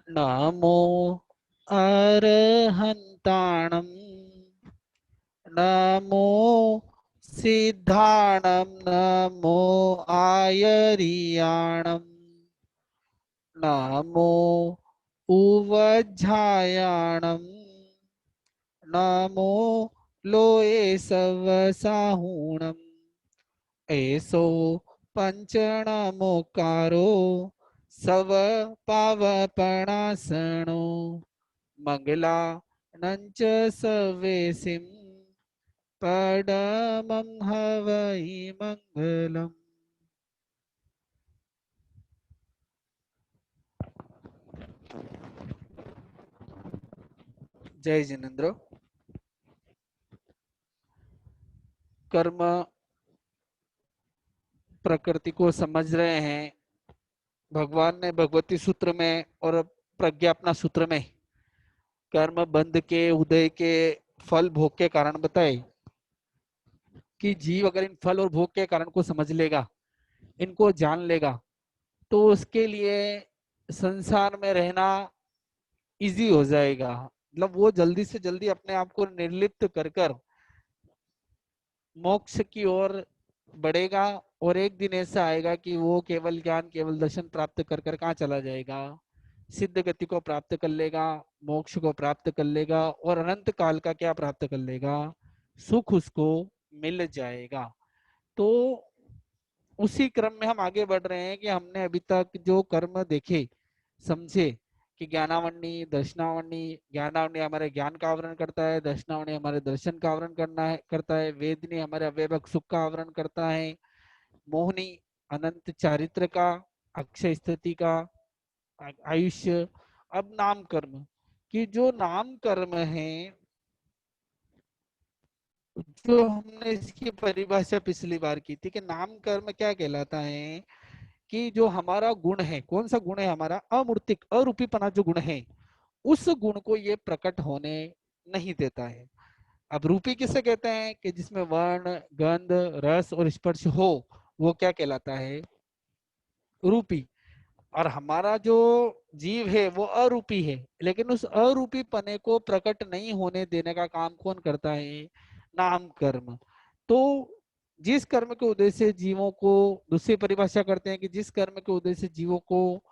नमो अरहन्ताणं नमो सिद्धाणं नमो आयरियाणं नमो उवज्झायाणं नमो लोये सवसाहुणम् एसो पंचणमोकारो सव पावपणासणो मंगला नंच सवेसिम पडमं हवै मंगलम। जय जिनेन्द्र। कर्म प्रकृति को समझ रहे हैं। भगवान ने भगवती सूत्र में और प्रज्ञापना सूत्र में कर्म बंध के उदय के फल भोग के कारण बताए कि जीव अगर इन फल और भोग के कारण को समझ लेगा, इनको जान लेगा, तो उसके लिए संसार में रहना इजी हो जाएगा। मतलब वो जल्दी से जल्दी अपने आप को निर्लिप्त कर कर मोक्ष की ओर बढ़ेगा। और एक दिन ऐसा आएगा कि वो केवल ज्ञान केवल दर्शन प्राप्त कर कर कहाँ चला जाएगा, सिद्ध गति को प्राप्त कर लेगा, मोक्ष को प्राप्त कर लेगा और अनंत काल का क्या प्राप्त कर लेगा, सुख उसको मिल जाएगा। तो उसी क्रम में हम आगे बढ़ रहे हैं कि हमने अभी तक जो कर्म देखे समझे कि ज्ञानावरणी दर्शनावरणी, ज्ञानावरणी हमारे ज्ञान का आवरण करता है, दर्शनावरणी हमारे दर्शन का आवरण करता है, वेदनी हमारे अव्यवक सुख का आवरण करता है, मोहनी अनंत चारित्र का, अक्षय स्थिति का, आयुष्य। अब नाम कर्म कि जो नाम कर्म है, जो हमने इसकी परिभाषा पिछली बार की थी कि नाम कर्म क्या कहलाता है कि जो हमारा गुण है, कौन सा गुण है, हमारा अमूर्तिक अरूपीपना जो गुण है, उस गुण को ये प्रकट होने नहीं देता है। अब रूपी किसे कहते हैं कि जिसमें वर्ण गंध रस और स्पर्श हो, वो क्या कहलाता है, रूपी। और हमारा जो जीव है वो अरूपी है, लेकिन उस अरूपी पने को प्रकट नहीं होने देने का काम कौन करता है, नाम कर्म। तो जिस कर्म के उद्देश्य से जीवों को, दूसरी परिभाषा करते हैं कि जिस कर्म के उद्देश्य से जीवों को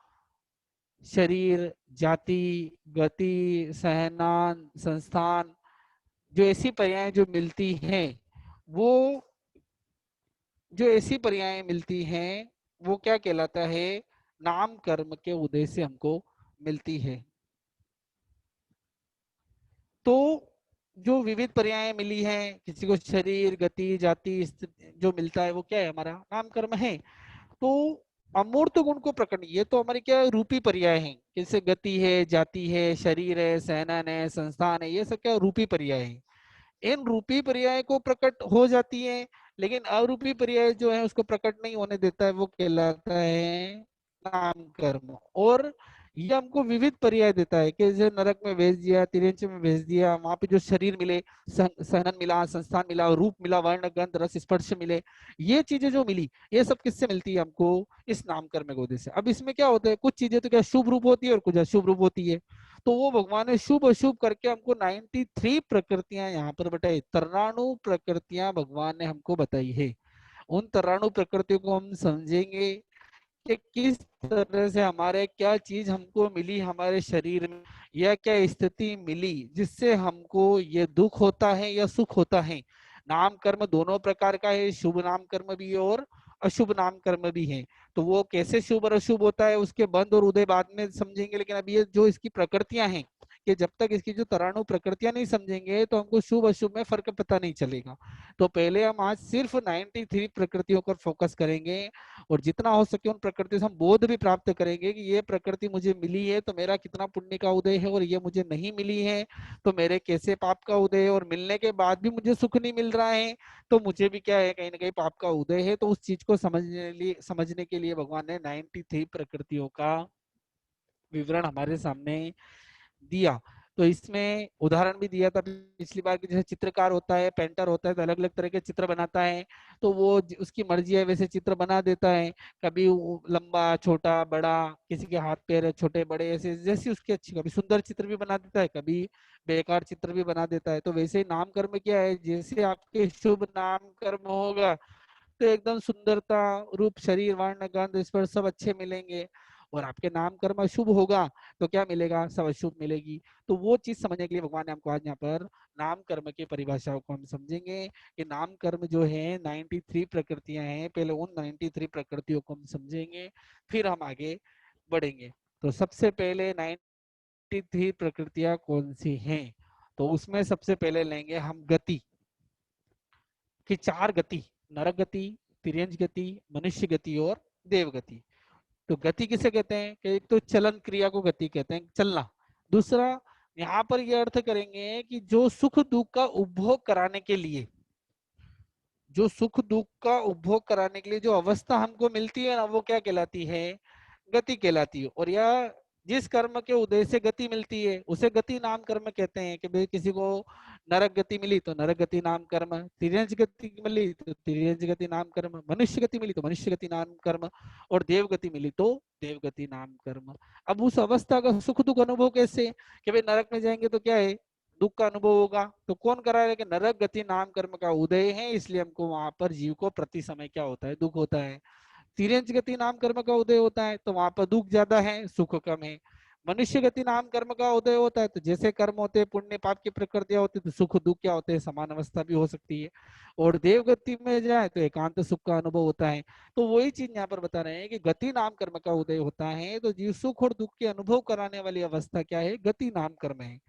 शरीर जाति गति सहनान संस्थान, जो ऐसी पर्याय जो मिलती हैं, वो जो ऐसी पर्याय मिलती हैं वो क्या कहलाता है, नाम कर्म के उद्देश्य से हमको मिलती है। तो जो विविध पर्याय मिली हैं, किसी को शरीर गति जाति जो मिलता है वो क्या है, हमारा नाम कर्म है। तो अमूर्त गुण को प्रकट, ये तो हमारी क्या रूपी पर्याय है, जैसे गति है जाति है शरीर है सहनन है संस्थान है, ये सब क्या रूपी पर्याय है। इन रूपी पर्याय को प्रकट हो जाती है, लेकिन अरूपी पर्याय जो है उसको प्रकट नहीं होने देता है, वो कहलाता है नाम कर्म। और ये हमको विविध पर्याय देता है कि जैसे नरक में भेज दिया, तिरंच में भेज दिया, वहां पे जो शरीर मिले, सहनन मिला, संस्थान मिला, रूप मिला, वर्ण गंध रस स्पर्श मिले, ये चीजें जो मिली, ये सब किससे मिलती है हमको, इस नाम कर्म के उद्देश्य से। अब इसमें क्या होता है, कुछ चीजें तो क्या शुभ रूप होती है और कुछ अशुभ रूप होती है। तो वो भगवान ने शुभ अशुभ करके हमको 93 प्रकृतियां यहाँ पर बताई, तराणु प्रकृतियां भगवान ने हमको बताई है। उन तराणु प्रकृतियों को हम समझेंगे कि किस तरह से हमारे क्या चीज हमको मिली हमारे शरीर में, या क्या स्थिति मिली जिससे हमको ये दुख होता है या सुख होता है। नाम कर्म दोनों प्रकार का है, शुभ नाम कर्म भी है और अशुभ नाम कर्म भी है। तो वो कैसे शुभ और अशुभ होता है उसके बंध और उदय बाद में समझेंगे, लेकिन अभी ये जो इसकी प्रकृतियां हैं, कि जब तक इसकी जो तराणु प्रकृतियां नहीं समझेंगे तो हमको शुभ अशुभ में फर्क पता नहीं चलेगा। तो पहले हम आज सिर्फ 93 प्रकृतियों पर फोकस करेंगे, और जितना हो सके उन प्रकृति से हम बोध भी प्राप्त करेंगे कि ये प्रकृति मुझे मिली है तो मेरा कितना पुण्य का उदय है, और ये मुझे नहीं मिली है तो मेरे कैसे पाप का उदय है, और मिलने के बाद भी मुझे सुख नहीं मिल रहा है तो मुझे भी क्या है, कहीं ना कहीं पाप का उदय है। तो उस चीज को समझने के लिए भगवान ने 93 प्रकृतियों का विवरण हमारे सामने दिया। तो इसमें उदाहरण भी दिया था पिछली बार कि जैसे चित्रकार होता है, पेंटर होता है, तो अलग अलग तरह के चित्र बनाता है, तो वो उसकी मर्जी है वैसे चित्र बना देता है। कभी लंबा छोटा बड़ा, किसी के हाथ पैर है छोटे बड़े, ऐसे जैसी उसकी अच्छी, कभी सुंदर चित्र भी बना देता है, कभी बेकार चित्र भी बना देता है। तो वैसे ही नाम कर्म क्या है, जैसे आपके शुभ नाम कर्म होगा तो एकदम सुंदरता, रूप, शरीर, वर्ण, गंध, स्पर्श सब अच्छे मिलेंगे। और आपके नाम कर्म अशुभ होगा तो क्या मिलेगा, सब अशुभ मिलेगी। तो वो चीज समझने के लिए भगवान ने हमको आज यहाँ पर नाम कर्म की परिभाषाओं को हम समझेंगे कि नाम कर्म जो है 93 प्रकृतियां हैं, पहले उन 93 प्रकृतियों को हम समझेंगे, फिर हम आगे बढ़ेंगे। तो सबसे पहले 93 प्रकृतियां कौन सी हैं, तो उसमें सबसे पहले लेंगे हम गति की 4 गति, नरक गति, तिर्यंज गति, मनुष्य गति और देव गति। तो गति किसे कहते हैं कि एक तो चलन क्रिया को गति कहते हैं, चलना। दूसरा, यहाँ पर यह अर्थ करेंगे कि जो सुख दुख का उपभोग कराने के लिए, जो सुख दुख का उपभोग कराने के लिए जो अवस्था हमको मिलती है ना, वो क्या कहलाती है, गति कहलाती है। और यह जिस कर्म के उदय से गति मिलती है उसे गति नाम कर्म कहते हैं। कि भाई किसी को नरक गति मिली तो नरक गति नाम कर्म, तिर्यंज गति मिली तो तिर्यंज गति नाम कर्म, मनुष्य गति मिली तो मनुष्य गति नाम कर्म, और देव गति मिली तो देव गति नाम कर्म। अब उस अवस्था का सुख दुख अनुभव कैसे, कि भाई नरक में जाएंगे तो क्या है, दुख का अनुभव होगा। तो कौन करा रहा है कि नरक गति नाम कर्म का उदय है, इसलिए हमको वहां पर जीव को प्रति समय क्या होता है, दुख होता है। तिर्यंच गति नाम कर्म का उदय होता है तो वहां पर दुख ज्यादा है, सुख कम है। मनुष्य गति नाम कर्म का उदय होता है तो जैसे कर्म होते हैं, पुण्य पाप की प्रकृतियां होती है, तो सुख दुख क्या होते हैं, समान अवस्था भी हो सकती है। और देव गति में जाए तो एकांत सुख का अनुभव होता है। तो वही चीज यहाँ पर बता रहे हैं कि गति नाम कर्म का उदय होता है, तो जीव सुख और दुख के अनुभव कराने वाली अवस्था क्या है, गति नाम कर्म है।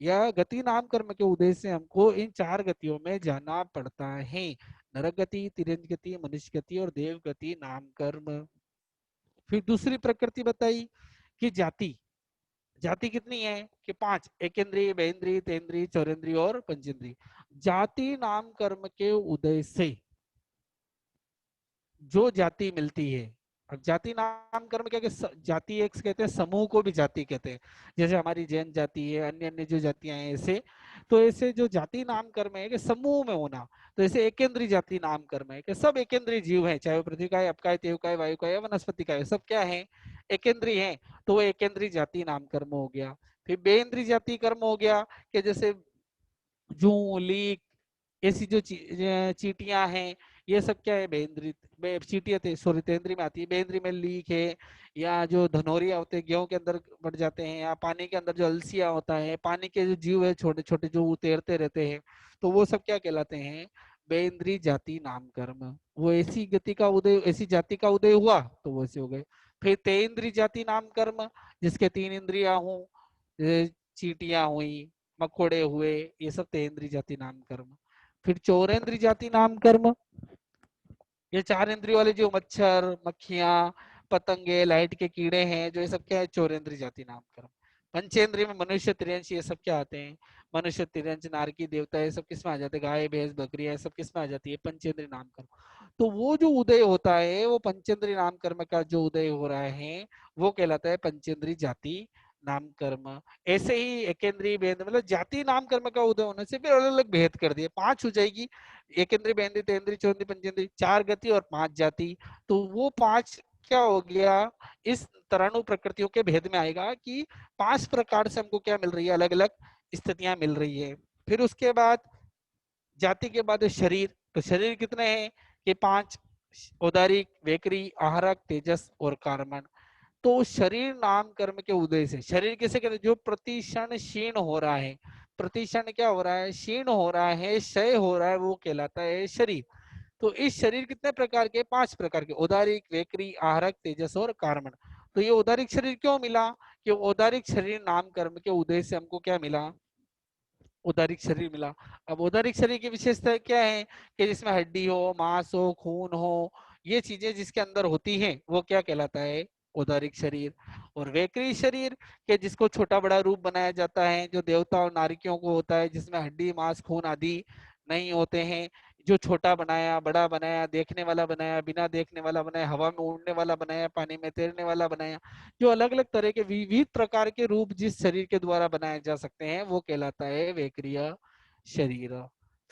यह गति नाम कर्म के उद्देश्य से हमको इन 4 गतियों में जाना पड़ता है, नरक गति, तिर्यंज गति, मनुष्य गति और देव गति नाम कर्म। फिर दूसरी प्रकृति बताई कि जाति। जाति कितनी है कि 5, एकेंद्रीय, बहेंद्रीय, तेंद्रीय, चौरेंद्रीय और पंचेंद्रीय। जाति नाम कर्म के उदय से जो जाति मिलती है, अब जाति नाम कर्म क्या, जाति एक कहते हैं, समूह को भी जाति कहते हैं। जैसे हमारी जैन जाति है, अन्य अन्य जो जातियां हैं ऐसे, तो ऐसे जो जाति नाम कर्म है कि समूह में होना। तो ऐसे एकेंद्रीय जाति नाम कर्म है कि सब एकेंद्रीय जीव है, चाहे वो पृथ्वी का है, अपका है, तेव का है, वायु का है, वनस्पति का है, सब क्या है, एकेंद्रीय है। तो वो एकेंद्रीय जाति नाम कर्म हो गया। फिर बेन्द्रीय जाति कर्म हो गया कि जैसे जू, लीक, ऐसी जो चीटियां हैं, ये सब क्या है, बेंद्री चीटियां थे, सॉरी तेंद्री में आती है। बेंद्री में लीक है, या जो धनोरिया होते हैं गेहूं के अंदर बढ़ जाते हैं, या पानी के अंदर जो अलसिया होता है, पानी के जो जीव है छोटे छोटे जो तैरते रहते हैं, तो वो सब क्या कहलाते हैं, बेंद्री जाति नाम कर्म। वो ऐसी गति का उदय, ऐसी जाति का उदय हुआ तो वो ऐसे हो गए। फिर तेंद्री जाति नाम कर्म, जिसके 3 इंद्रियां हों, चीटियां हुई, मकोड़े हुए, ये सब तेंद्री जाति नाम कर्म। फिर चौरेंद्री जाति नाम कर्म, ये 4 इंद्रियों वाले जो मच्छर, मक्खियां, पतंगे, लाइट के कीड़े हैं, जो ये सब क्या है, चौरेंद्री जाति नाम कर्म। पंचेंद्रिय में मनुष्य, तिर्यंश, ये सब क्या आते हैं, मनुष्य, तिर्यंश, नारकी, देवता, ये सब किसमें आ जाते हैं, गाय, भैंस, बकरियां, ये सब किसमें आ जाती है, पंचेंद्रिय नाम कर्म। तो वो जो उदय होता है, वो पंचेंद्रिय नाम कर्म का जो उदय हो रहा है, वो कहलाता है पंचेंद्रिय जाति नाम कर्म। ऐसे ही एकेंद्रीय भेद, मतलब जाति नाम कर्म का उदय होने से फिर अलग अलग भेद कर दिए, 5 हो जाएगी, एकेंद्रीय, बेंद्रीय, तेंद्रीय, चौंद्रीय, पंचेंद्रीय, 4 गति और 5 जाति। तो वो 5 क्या हो गया, इस तराणु प्रकृतियों के भेद में आएगा कि 5 प्रकार से हमको क्या मिल रही है, अलग अलग स्थितियां मिल रही है। फिर उसके बाद जाति के बाद शरीर, तो शरीर कितने हैं कि 5, औदारिक, वेकरी, आहारक, तेजस और कार्मण। तो शरीर नाम कर्म के उदय से, शरीर किसे कहते हैं, जो प्रतिक्षण क्षीण हो रहा है, प्रतिक्षण क्या हो रहा है, क्षीण हो रहा है, क्षय हो रहा है, वो कहलाता है शरीर। तो इस शरीर कितने प्रकार के, 5 प्रकार के, औदारिक, वेकरी, आहारक, तेजस और कार्मण। तो ये औदारिक शरीर क्यों मिला, कि औदारिक शरीर नाम कर्म के उदय से हमको क्या मिला, उदारिक शरीर मिला। अब उदारिक शरीर की विशेषता क्या है कि जिसमें हड्डी हो, मांस हो, खून हो, ये चीजें जिसके अंदर होती हैं वो क्या कहलाता है, उदारिक शरीर। और वैकृत शरीर के जिसको छोटा बड़ा रूप बनाया जाता है, जो देवता और नारिकियों को होता है, जिसमें हड्डी, मांस, खून आदि नहीं होते हैं, जो छोटा बनाया, बड़ा बनाया, देखने वाला बनाया, बिना देखने वाला बनाया, हवा में उड़ने वाला बनाया, पानी में तैरने वाला बनाया, जो अलग अलग तरह के विविध प्रकार के रूप जिस शरीर के द्वारा बनाए जा सकते हैं वो कहलाता है वैक्रिय शरीर।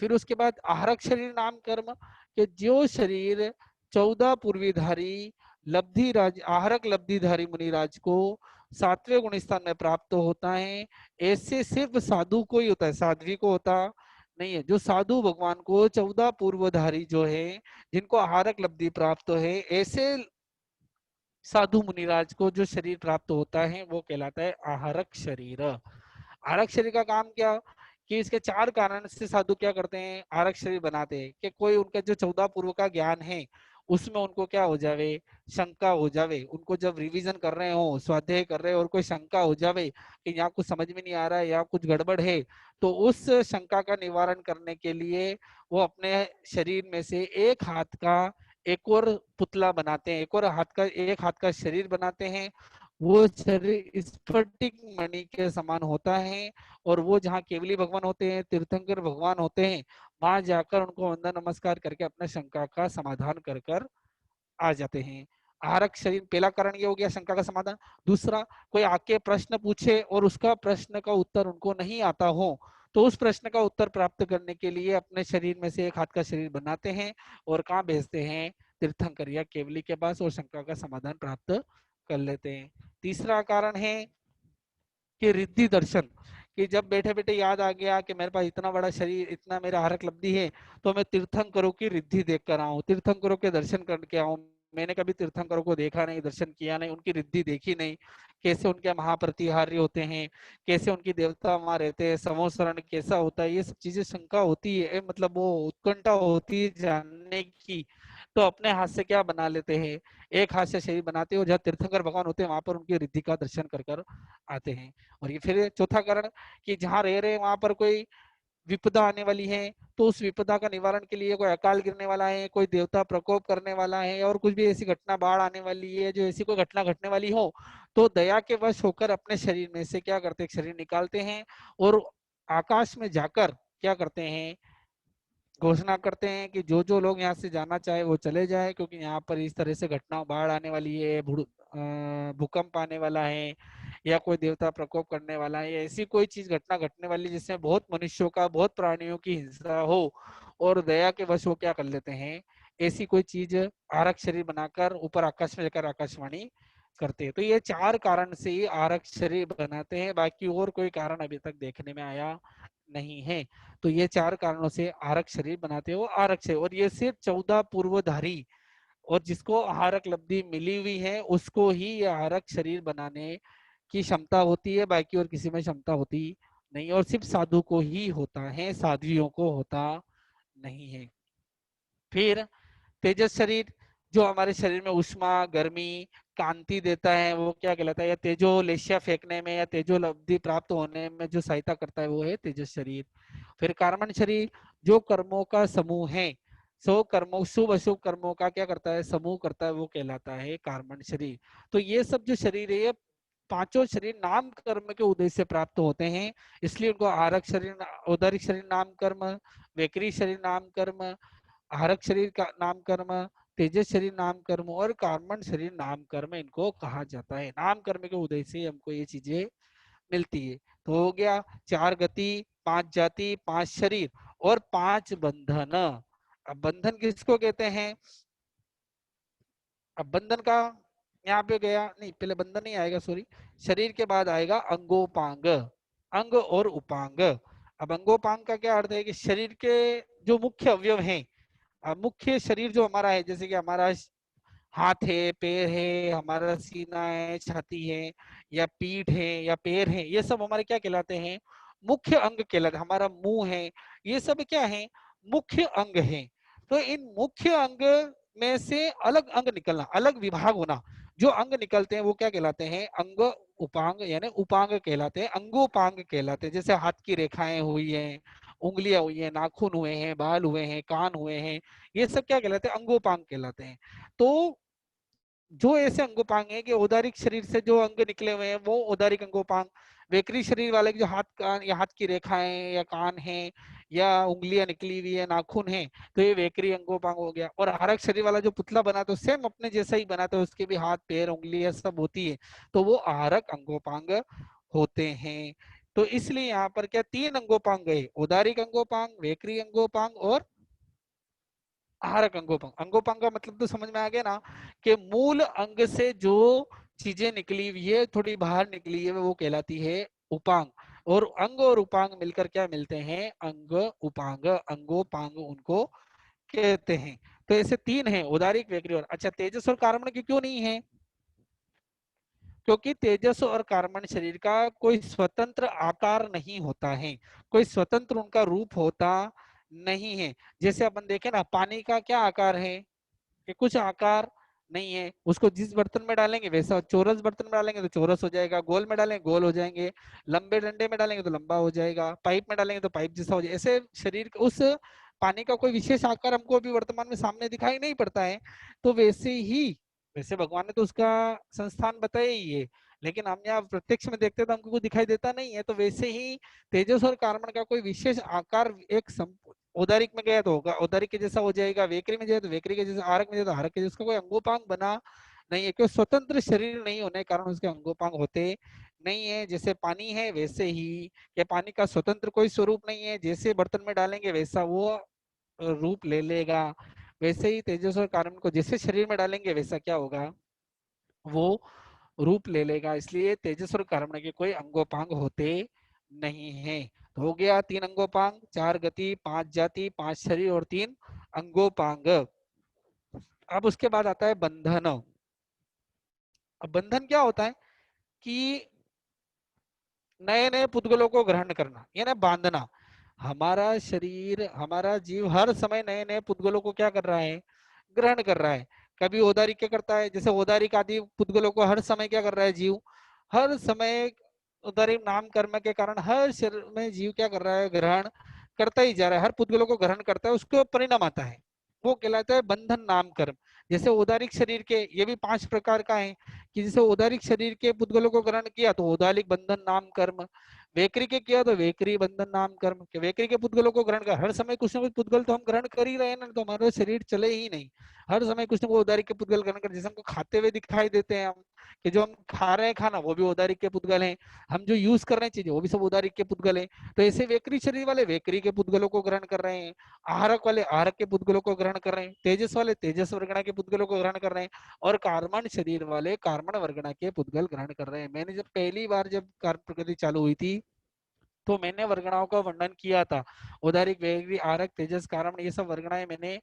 फिर उसके बाद आहरक शरीर नाम कर्म, कि जो शरीर 14 पूर्वीधारी लब्धि राज आहरक लब्धिधारी मुनिराज को 7वें गुण स्थान में प्राप्त होता है। ऐसे सिर्फ साधु को ही होता है, साध्वी को होता नहीं है। जो साधु भगवान को 14 पूर्वधारी जो है, जिनको आहारक लब्धि प्राप्त है, ऐसे साधु मुनिराज को जो शरीर प्राप्त होता है वो कहलाता है आहारक शरीर। आहारक शरीर का काम क्या, कि इसके 4 कारण से साधु क्या करते हैं, आहारक शरीर बनाते हैं। कि कोई उनका जो 14 पूर्व का ज्ञान है उसमें उनको क्या हो जावे, शंका हो जावे, उनको जब रिवीजन कर रहे हो, स्वाध्याय कर रहे हो और कोई शंका हो जावे कि यहाँ कुछ समझ में नहीं आ रहा है या कुछ गड़बड़ है, तो उस शंका का निवारण करने के लिए वो अपने शरीर में से एक हाथ का एक और पुतला बनाते हैं, एक और हाथ का, एक हाथ का शरीर बनाते हैं। वो शरीर स्फटिक मणि के समान होता है और वो जहाँ केवली भगवान होते हैं, तीर्थंकर भगवान होते हैं, वहां जाकर उनको वंदन नमस्कार करके अपने शंका का समाधान कर कर आ जाते हैं। आहारक शरीर, पहला कारण ये हो गया शंका का समाधान। दूसरा, कोई आके प्रश्न पूछे और उसका प्रश्न का उत्तर उनको नहीं आता हो, तो उस प्रश्न का उत्तर प्राप्त करने के लिए अपने शरीर में से एक हाथ का शरीर बनाते हैं और कहाँ भेजते हैं, तीर्थंकर या केवली के पास, और शंका का समाधान प्राप्त कर लेते हैं। तीसरा कारण है कि रिद्धि दर्शन, कि जब बैठे बैठे याद आ गया कि मेरे पास इतना बड़ा शरीर, इतना मेरा आहारक लब्धि है, तो मैं तीर्थंकरों की रिद्धि देख कर आऊं, तीर्थंकरों के दर्शन करके आऊं। मैंने कभी तीर्थंकरों को देखा नहीं, दर्शन किया नहीं, उनकी रिद्धि देखी नहीं, कैसे उनके महाप्रतिहार्य होते हैं, कैसे उनकी देवता वहां रहते हैं, समोसरण कैसा होता है, ये सब चीजें शंका होती है, मतलब वो उत्कंठा होती है जानने की। तो अपने हाथ से क्या बना लेते हैं, एक हाथ से शरीर बनाते हैं और जहाँ तीर्थंकर भगवान होते हैं वहां पर उनकी रिद्धि का दर्शन कर कर आते हैं। और ये फिर चौथा कारण, कि जहाँ रह रहे हैं वहां पर कोई विपदा आने वाली है, तो उस विपदा का निवारण के लिए कोई अकाल गिरने वाला है, कोई देवता प्रकोप करने वाला है, और कुछ भी ऐसी घटना, बाढ़ आने वाली है, जो ऐसी कोई घटना घटने वाली हो, तो दया के वश होकर अपने शरीर में से क्या करते हैं, शरीर निकालते हैं और आकाश में जाकर क्या करते हैं, घोषणा करते हैं कि जो जो लोग यहाँ से जाना चाहे वो चले जाए, क्योंकि यहाँ पर इस तरह से घटना, बाढ़ आने वाली है, भूकंप आने वाला है, या कोई देवता प्रकोप करने वाला है, या ऐसी कोई चीज घटना घटने वाली जिसमें बहुत मनुष्यों का, बहुत प्राणियों की हिंसा हो, और दया के वश वो क्या कर लेते हैं, ऐसी कोई चीज आरक शरीर बनाकर ऊपर आकाश में जाकर आकाशवाणी करते हैं। तो ये 4 कारण से ही आरक शरीर बनाते हैं, बाकी और कोई कारण अभी तक देखने में आया नहीं है। तो ये 4 कारणों से आरक शरीर बनाते हो, आरक शरीर, और ये सिर्फ 14 पूर्वधारी और जिसको आहारक लब्धि मिली हुई है उसको ही ये आहारक शरीर बनाने की क्षमता होती है, बाकी और किसी में क्षमता होती नहीं, और सिर्फ साधु को ही होता है, साध्वियों को होता नहीं है। फिर तेजस शरीर, जो हमारे शरीर में उष्मा, गर्मी, कांति देता है, वो क्या कहलाता है, या तेजो लेशिया फेंकने में या तेजो लब्धि प्राप्त होने में जो सहायता करता है वो है तेजस शरीर। फिर कर्मण शरीर, जो कर्मों का समूह है, सो कर्मों, शुभ अशुभ कर्मों का क्या करता है, समूह करता है, वो कहलाता है कर्मण शरीर। तो ये सब जो शरीर है, ये पांचों शरीर नाम कर्म के उदय से प्राप्त होते हैं, इसलिए उनको आरक शरीर, उदरिक शरीर नाम कर्म, वैकरी शरीर नाम कर्म, आहारक शरीर का नाम कर्म, तेजस शरीर नाम कर्म और कार्मण शरीर नाम कर्म इनको कहा जाता है। नाम कर्म के उदय से हमको ये चीजें मिलती है। तो हो गया 4 गति, 5 जाति, 5 शरीर और 5 बंधन। अब बंधन किसको कहते हैं, अब बंधन का यहाँ पे गया नहीं, पहले बंधन नहीं आएगा, सॉरी, शरीर के बाद आएगा अंगोपांग, अंग और उपांग। अब अंगोपांग का क्या अर्थ है, कि शरीर के जो मुख्य अवयव हैं, मुख्य शरीर जो हमारा है, जैसे कि हमारा हाथ है, पैर है, हमारा सीना है, छाती है, या पीठ है, या पैर है, ये सब हमारे क्या कहलाते हैं, मुख्य अंग कहलाते। हमारा मुंह है, ये सब क्या है, मुख्य अंग है। तो इन मुख्य अंग में से अलग अंग निकलना, अलग विभाग होना, जो अंग निकलते हैं वो क्या कहलाते हैं, अंग उपांग, यानी उपांग कहलाते हैं, अंगोपांग कहलाते हैं। जैसे हाथ की रेखाएं हुई हैं, उंगलियां हुई हैं, नाखून हुए हैं, बाल हुए हैं, कान हुए हैं, ये सब क्या कहलाते हैं, अंगोपांग कहलाते हैं। तो जो ऐसे अंगोपांग है कि उदारिक शरीर से जो अंग निकले हुए हैं वो उदारिक अंगोपांग, वेकरी शरीर वाले के जो हाथ, कान या हाथ की रेखाएं या कान है या उंगलियां निकली हुई है, नाखून है, तो ये वेकरी अंगोपांग हो गया। और आरक शरीर वाला जो पुतला बना तो सेम अपने जैसा ही बना, तो उसके भी हाथ पैर उंगलियां सब होती है, तो वो आरक अंगोपांग होते हैं। तो इसलिए यहाँ पर क्या तीन अंगोपांग गए, उदारिक अंगोपांग, वेकरी अंगोपांग और आहारक अंगोपांग। अंगोपांग का मतलब तो समझ में आ गया ना, कि मूल अंग से जो चीजें निकली हुई है, थोड़ी बाहर निकली है, वो कहलाती है उपांग। और अंग और उपांग मिलकर क्या मिलते हैं, अंग उपांग, अंगोपांग उनको कहते हैं। तो ऐसे तीन है, उदारिक वेकरी और। अच्छा, तेजस और कार्बन की क्यों नहीं है, क्योंकि तेजस और कार्बन शरीर का कोई स्वतंत्र आकार नहीं होता है, कोई स्वतंत्र उनका रूप होता नहीं है। जैसे अपन देखें ना, पानी का क्या आकार है, कि कुछ आकार नहीं है, उसको जिस बर्तन में डालेंगे वैसा, चौरस बर्तन में डालेंगे तो चौरस हो जाएगा, गोल में डालेंगे गोल हो जाएंगे, लंबे डंडे में डालेंगे तो लंबा हो जाएगा, पाइप में डालेंगे तो पाइप जैसा हो जाएगा। ऐसे शरीर उस पानी का कोई विशेष आकार हमको अभी वर्तमान में सामने दिखाई नहीं पड़ता है। तो वैसे ही, वैसे भगवान ने तो उसका संस्थान बताया ही है, लेकिन हम यहाँ प्रत्यक्ष में देखते तो हमको कुछ दिखाई देता नहीं है। तो वैसे ही तेजस और कार्बन का कोई विशेष आकार एक औदारिक में गया तो होगा औदारिक के जैसा हो जाएगा, वेकरी में जाए तो वेकरी के जैसा, आरक में जाए तो आरक के जैसा, उसका कोई अंगोपांग बना नहीं है, क्योंकि स्वतंत्र शरीर नहीं होने के कारण उसके अंगोपांग होते नहीं है। जैसे पानी है वैसे ही, ये पानी का स्वतंत्र कोई स्वरूप नहीं है, जैसे बर्तन में डालेंगे वैसा वो रूप ले लेगा। वैसे ही तेजस और कार्बन को जैसे शरीर में डालेंगे वैसा क्या होगा, वो रूप ले लेगा। इसलिए तेजस और कार्बन के कोई अंगोपांग होते नहीं है। तो हो गया तीन अंगोपांग, चार गति, पांच जाति, पांच शरीर और तीन अंगोपांग। अब उसके बाद आता है बंधन। अब बंधन क्या होता है कि नए नए पुद्गलों को ग्रहण करना, यानी बांधना। हमारा शरीर, हमारा जीव हर समय नए नए पुद्गलों को क्या कर रहा है, ग्रहण कर रहा है। कभी औदारिक क्या करता है, जैसे औदारिक आदि पुद्गलों को हर समय क्या कर रहा है जीव, हर समय औदारिक नाम कर्म के कारण हर शरीर में जीव क्या कर रहा है, ग्रहण करता ही जा रहा है, हर पुद्गलों को ग्रहण करता है, उसको परिणाम आता है, वो कहलाता है बंधन नाम कर्म। जैसे औदारिक शरीर के ये भी पांच प्रकार का है, कि जैसे औदारिक शरीर के पुद्गलों को ग्रहण किया तो औदारिक बंधन नाम कर्म, वेकरी के किया तो वेकरी बंधन नाम कर्म, के वेकरी के पुद्गलों को ग्रहण कर, हर समय कुछ ना कुछ पुद्गल तो हम ग्रहण कर ही रहे हैं ना, तो हमारा शरीर चले ही नहीं। हर समय कुछ ना कुछ औदारिक के पुद्गल ग्रहण कर, जैसे हमको खाते हुए दिखाई देते हैं हम, कि जो हम खा रहे हैं खाना वो भी औदारिक के पुद्गल हैं, हम जो यूज कर रहे हैं चीजें वो भी सब औदारिक के पुद्गल हैं। तो ऐसे वेकरी शरीर वाले वेकरी के पुद्गलों को ग्रहण कर रहे हैं, आहारक वाले आहारक के पुद्गलों को ग्रहण कर रहे हैं, तेजस वाले तेजस वर्गणा के पुद्गलों को ग्रहण कर रहे हैं, और कार्बन शरीर वाले कार्बन वर्गणा के पुद्गल ग्रहण कर रहे हैं। मैंने जब पहली बार जब कार्य प्रकृति चालू हुई थी तो मैंने वर्गणाओं का वर्णन किया था, उदारिक वेगरी आरक तेजस कारण, ये सब वर्गणाएं मैंने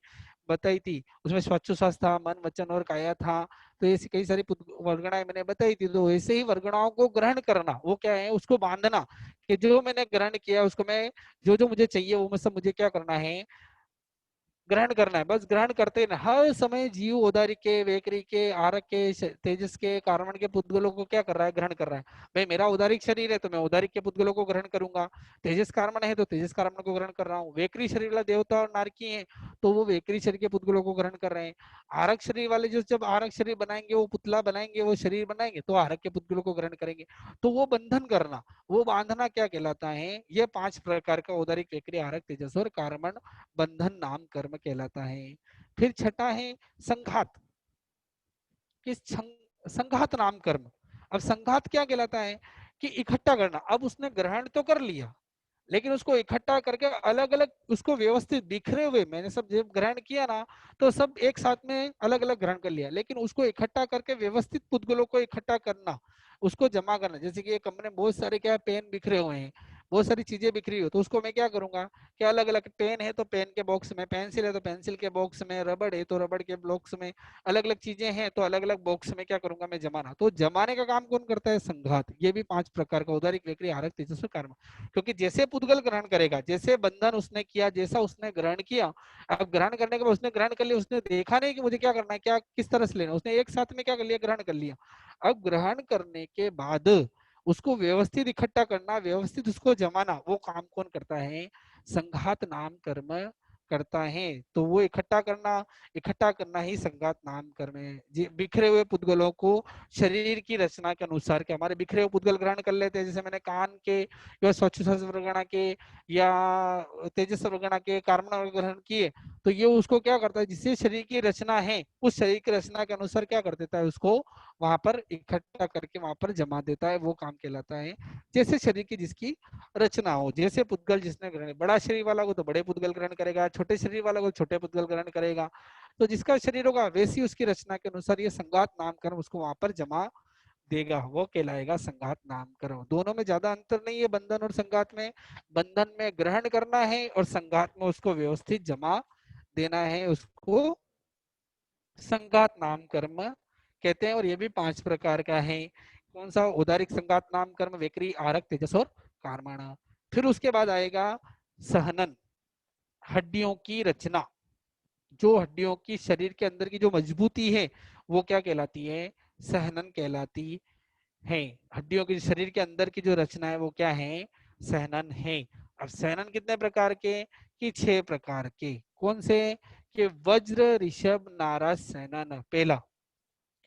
बताई थी। उसमें स्वच्छुश्वास था, मन वचन और काया था, तो ऐसी कई सारी वर्गणाएं मैंने बताई थी। तो ऐसे ही वर्गणाओं को ग्रहण करना, वो क्या है, उसको बांधना, कि जो मैंने ग्रहण किया उसको मैं, जो जो मुझे चाहिए वो सब मुझे क्या करना है, ग्रहण करना है। बस ग्रहण करते ना, हर समय जीव उदारी के वेकरी के आरक के तेजस के कार्बन के पुद्गलों को क्या कर रहा है, ग्रहण कर रहा है। भाई मेरा उदारिक शरीर है तो मैं उदारिक के पुद्गलों को ग्रहण करूंगा, तेजस कार्बन है तो तेजस कार्बन को ग्रहण कर रहा हूँ, वेकरी शरीर वाला देवता और नारकी है तो वो वेकरी शरीर के पुद्गलों को ग्रहण कर रहे हैं। आरक शरीर वाले जो जब आरक शरीर बनाएंगे, वो पुतला बनाएंगे, वो शरीर बनाएंगे तो आरक के पुद्गलों को ग्रहण करेंगे। तो वो बंधन करना, वो बांधना क्या कहलाता है, ये पांच प्रकार का उदारिक वेकरी आरक तेजस और कार्बन बंधन नाम कर्म कहलाता है। फिर छठा है संघात, कि संघात नाम कर्म। अब संघात क्या कहलाता है, कि इकट्ठा करना। अब उसने ग्रहण तो कर लिया, लेकिन उसको इकट्ठा करके अलग अलग उसको व्यवस्थित बिखरे हुए, मैंने सब जब ग्रहण किया ना तो सब एक साथ में अलग अलग ग्रहण कर लिया, लेकिन उसको इकट्ठा करके व्यवस्थित पुद्गलों को इकट्ठा करना, उसको जमा करना। जैसे कि एक कमरे में बहुत सारे क्या पेन बिखरे हुए हैं, बहुत सारी चीजें बिखरी हो, तो उसको मैं क्या करूंगा, कि अलग अलग पेन है तो पेन के बॉक्स में, पेंसिल है तो पेंसिल के बॉक्स में, रबड़ है तो रबड़ के बॉक्स में, अलग अलग चीजें हैं तो अलग अलग बॉक्स में क्या करूंगा मैं, जमाना। तो जमाने का काम कौन करता है, संघात। ये भी पांच प्रकार का उदारिक वेकरी आरक तेजस्वी कर्म। क्योंकि जैसे पुद्गल ग्रहण करेगा, जैसे बंधन उसने किया, जैसा उसने ग्रहण किया, अब ग्रहण करने के बाद उसने ग्रहण कर लिया, उसने देखा नहीं कि मुझे क्या करना है, क्या किस तरह से लेना, उसने एक साथ में क्या कर लिया, ग्रहण कर लिया। अब ग्रहण करने के बाद उसको व्यवस्थित इकट्ठा करना, व्यवस्थित उसको जमाना, वो काम कौन करता है, संघात नाम कर्म करता है तो वो इकट्ठा करना ही संघात नाम कर्म है। बिखरे हुए पुद्गलों को शरीर की रचना के अनुसार के हमारे बिखरे हुए पुद्गल ग्रहण कर लेते हैं, जैसे मैंने कान के या स्वच्छ वर्गणा के या तेजस वर्गणा के कार्बन ग्रहण किए, तो ये उसको क्या करता है, जिससे शरीर की रचना है उस शरीर की रचना के अनुसार क्या कर देता है, उसको वहां पर इकट्ठा करके वहां पर जमा देता है, वो काम कहलाता है। जैसे शरीर की जिसकी रचना हो, जैसे पुद्गल जिसने ग्रहण, बड़ा शरीर वाला को तो बड़े पुद्गल ग्रहण करेगा, छोटे शरीर वाला को छोटे पुद्गल ग्रहण करेगा। तो जिसका शरीर होगा वैसी उसकी रचना के अनुसार ये संघात नामकरण उसको वहां पर जमा देगा, वो कहलाएगा संघात नामकरण। दोनों में ज्यादा अंतर नहीं है बंधन और संघात में। बंधन में ग्रहण करना है और संघात में उसको व्यवस्थित जमा देना है, उसको संघात नाम कर्म कहते हैं। और ये भी 5 प्रकार का है। कौन सा? उदारिक संघात नाम कर्म, वेकरी, आरक, तेजस और कारमाणा। फिर उसके बाद आएगा सहनन, हड्डियों की रचना। जो हड्डियों की शरीर के अंदर की जो मजबूती है वो क्या कहलाती है? सहनन कहलाती है। हड्डियों की शरीर के अंदर की जो रचना है वो क्या है? सहनन है। अब सहनन कितने प्रकार के? कि 6 प्रकार के। कौन से? कि वज्र, ऋषभ, नाराज, सहनन। पहला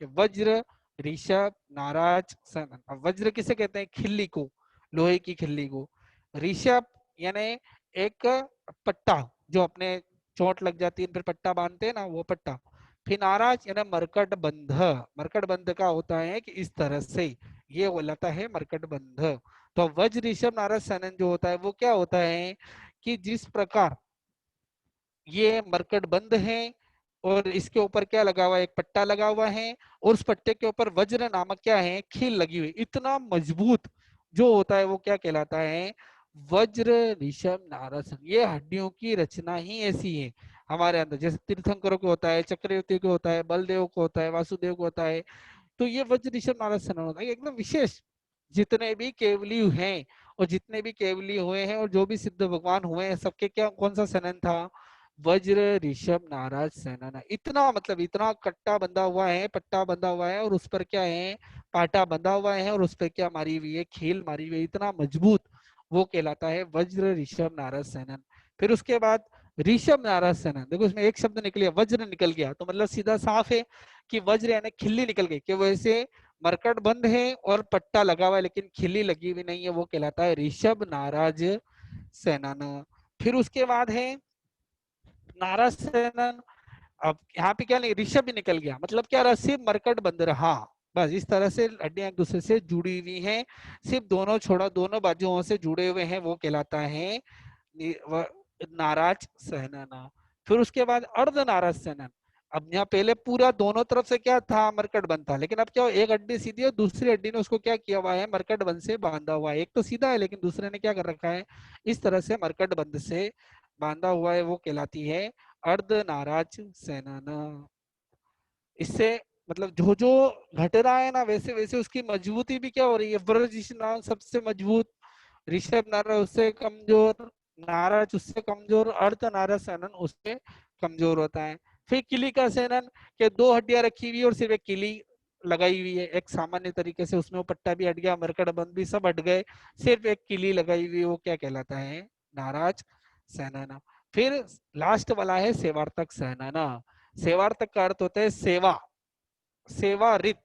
कि वज्र, ऋषभ, नाराज, सहनन। अब वज्र किसे कहते हैं? खिल्ली को, लोहे की खिल्ली को। ऋषभ यानी एक पट्टा, जो अपने चोट लग जाती है फिर पट्टा बांधते हैं ना, वो पट्टा। फिर नाराज यानी मरकट बंध। मरकट बंध का होता है कि इस तरह से ये बोलाता है मरकट बंध। तो वज्र, ऋषभ, नाराज, सहनन जो होता है वो क्या होता है कि जिस प्रकार ये मरकट बंद है और इसके ऊपर क्या लगा हुआ है? एक पट्टा लगा हुआ है और उस पट्टे के ऊपर वज्र नामक क्या है? खील लगी हुई। इतना मजबूत जो होता है वो क्या कहलाता है? वज्र, ऋषभ, नारद। ये हड्डियों की रचना ही ऐसी है हमारे अंदर। जैसे तीर्थंकरों को होता है, चक्रवर्ती को होता है, बलदेव को होता है, वासुदेव को होता है। तो ये वज्र, ऋषभ, नारद सनन होता है एकदम विशेष। जितने भी केवली हैं और जितने भी केवली हुए हैं और जो भी सिद्ध भगवान हुए हैं, सबके क्या कौन सा सनन था? वज्र, ऋषभ, नाराज, सेना। इतना मतलब इतना कट्टा बंधा हुआ है, पट्टा बंधा हुआ है और उस पर क्या है? पाटा बंधा हुआ है और उस पर क्या मारी हुई है? खील मारी हुई है। इतना मजबूत वो कहलाता है वज्र, ऋषभ, नाराज, सेनन। फिर उसके बाद ऋषभ, नाराज, सेनन। देखो इसमें एक शब्द निकल गया, वज्र निकल गया, तो मतलब सीधा साफ है कि वज्र यानी खिल्ली निकल गई, कि वैसे मरकट बंद है और पट्टा लगा हुआ है लेकिन खिल्ली लगी हुई नहीं है, वो कहलाता है ऋषभ, नाराज, सेनन। फिर उसके बाद है नाराज, सेनन। अब यहाँ पे क्या नहीं, ऋषभ भी निकल गया, मतलब क्या रहा? सिर्फ मरकट बंद रहा। बस इस तरह से हड्डियां एक दूसरे से जुड़ी हुई हैं, सिर्फ दोनों छोड़ा दोनों बाजुओं से जुड़े हुए हैं, वो कहलाता है नाराज सहनन। फिर उसके बाद अर्ध नाराज सहनन। अब यहाँ पहले पूरा दोनों तरफ से क्या था? मरकट बंद था, लेकिन अब क्या हो, एक हड्डी सीधी है, दूसरी हड्डी ने उसको क्या किया हुआ है? मरकट बंद से बांधा हुआ है। एक तो सीधा है लेकिन दूसरे ने क्या कर रखा है? इस तरह से मरकट बंद से बांधा हुआ है, वो कहलाती है अर्ध नाराज सेनन। इससे मतलब जो जो घट रहा है ना, वैसे वैसे उसकी मजबूती भी क्या हो रही है? वज्र नारायण सबसे मजबूत, ऋषभ नारायण उससे कमजोर, नाराज उससे कमजोर, अर्ध नारायण सेनन उससे कमजोर होता है। फिर किली का सेनन के 2 हड्डियां रखी हुई और सिर्फ एक किली लगाई हुई है, एक सामान्य तरीके से, उसमें वो पट्टा भी हट गया, मरकट बंद भी सब हट गए, सिर्फ एक किली लगाई हुई, वो क्या कहलाता है? नाराज सेनन। फिर लास्ट वाला है सेवार्थक सेनन। सेवार्थक का अर्थ होता है सेवा, सेवा रित,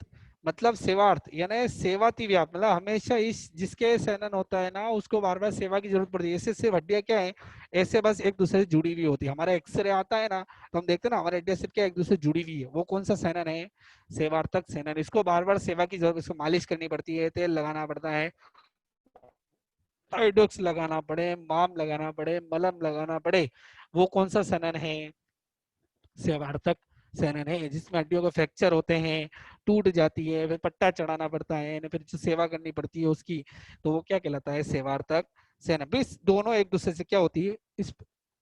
मतलब सेवार्थ यानी सेवाति व्याप, मतलब हमेशा इस जिसके सेनन होता है ना उसको बार बार सेवा की जरूरत पड़ती है। ऐसे सिर्फ हड्डियां क्या है? ऐसे बस एक दूसरे से जुड़ी हुई होती है। हमारा एक्सरे आता है ना, तो हम देखते हैं ना हमारे हड्डियां सिर्फ क्या एक दूसरे से जुड़ी हुई है, वो कौन सा सेनन है? सेवार्थक सेनन। इसको बार बार सेवा की जरूरत, इसको मालिश करनी पड़ती है, तेल लगाना पड़ता है, हाइड्रोक्स लगाना पड़े, माम लगाना पड़े, मलम लगाना पड़े, वो कौन सा सेनन है? सेवार्थक सेनन है। जिसमें हड्डियों के फ्रैक्चर होते हैं, टूट जाती है, फिर पट्टा चढ़ाना पड़ता है, फिर जो सेवा करनी पड़ती है उसकी, तो वो क्या कहलाता है? सेवार्थक सेनन। बस दोनों एक दूसरे से क्या होती है? इस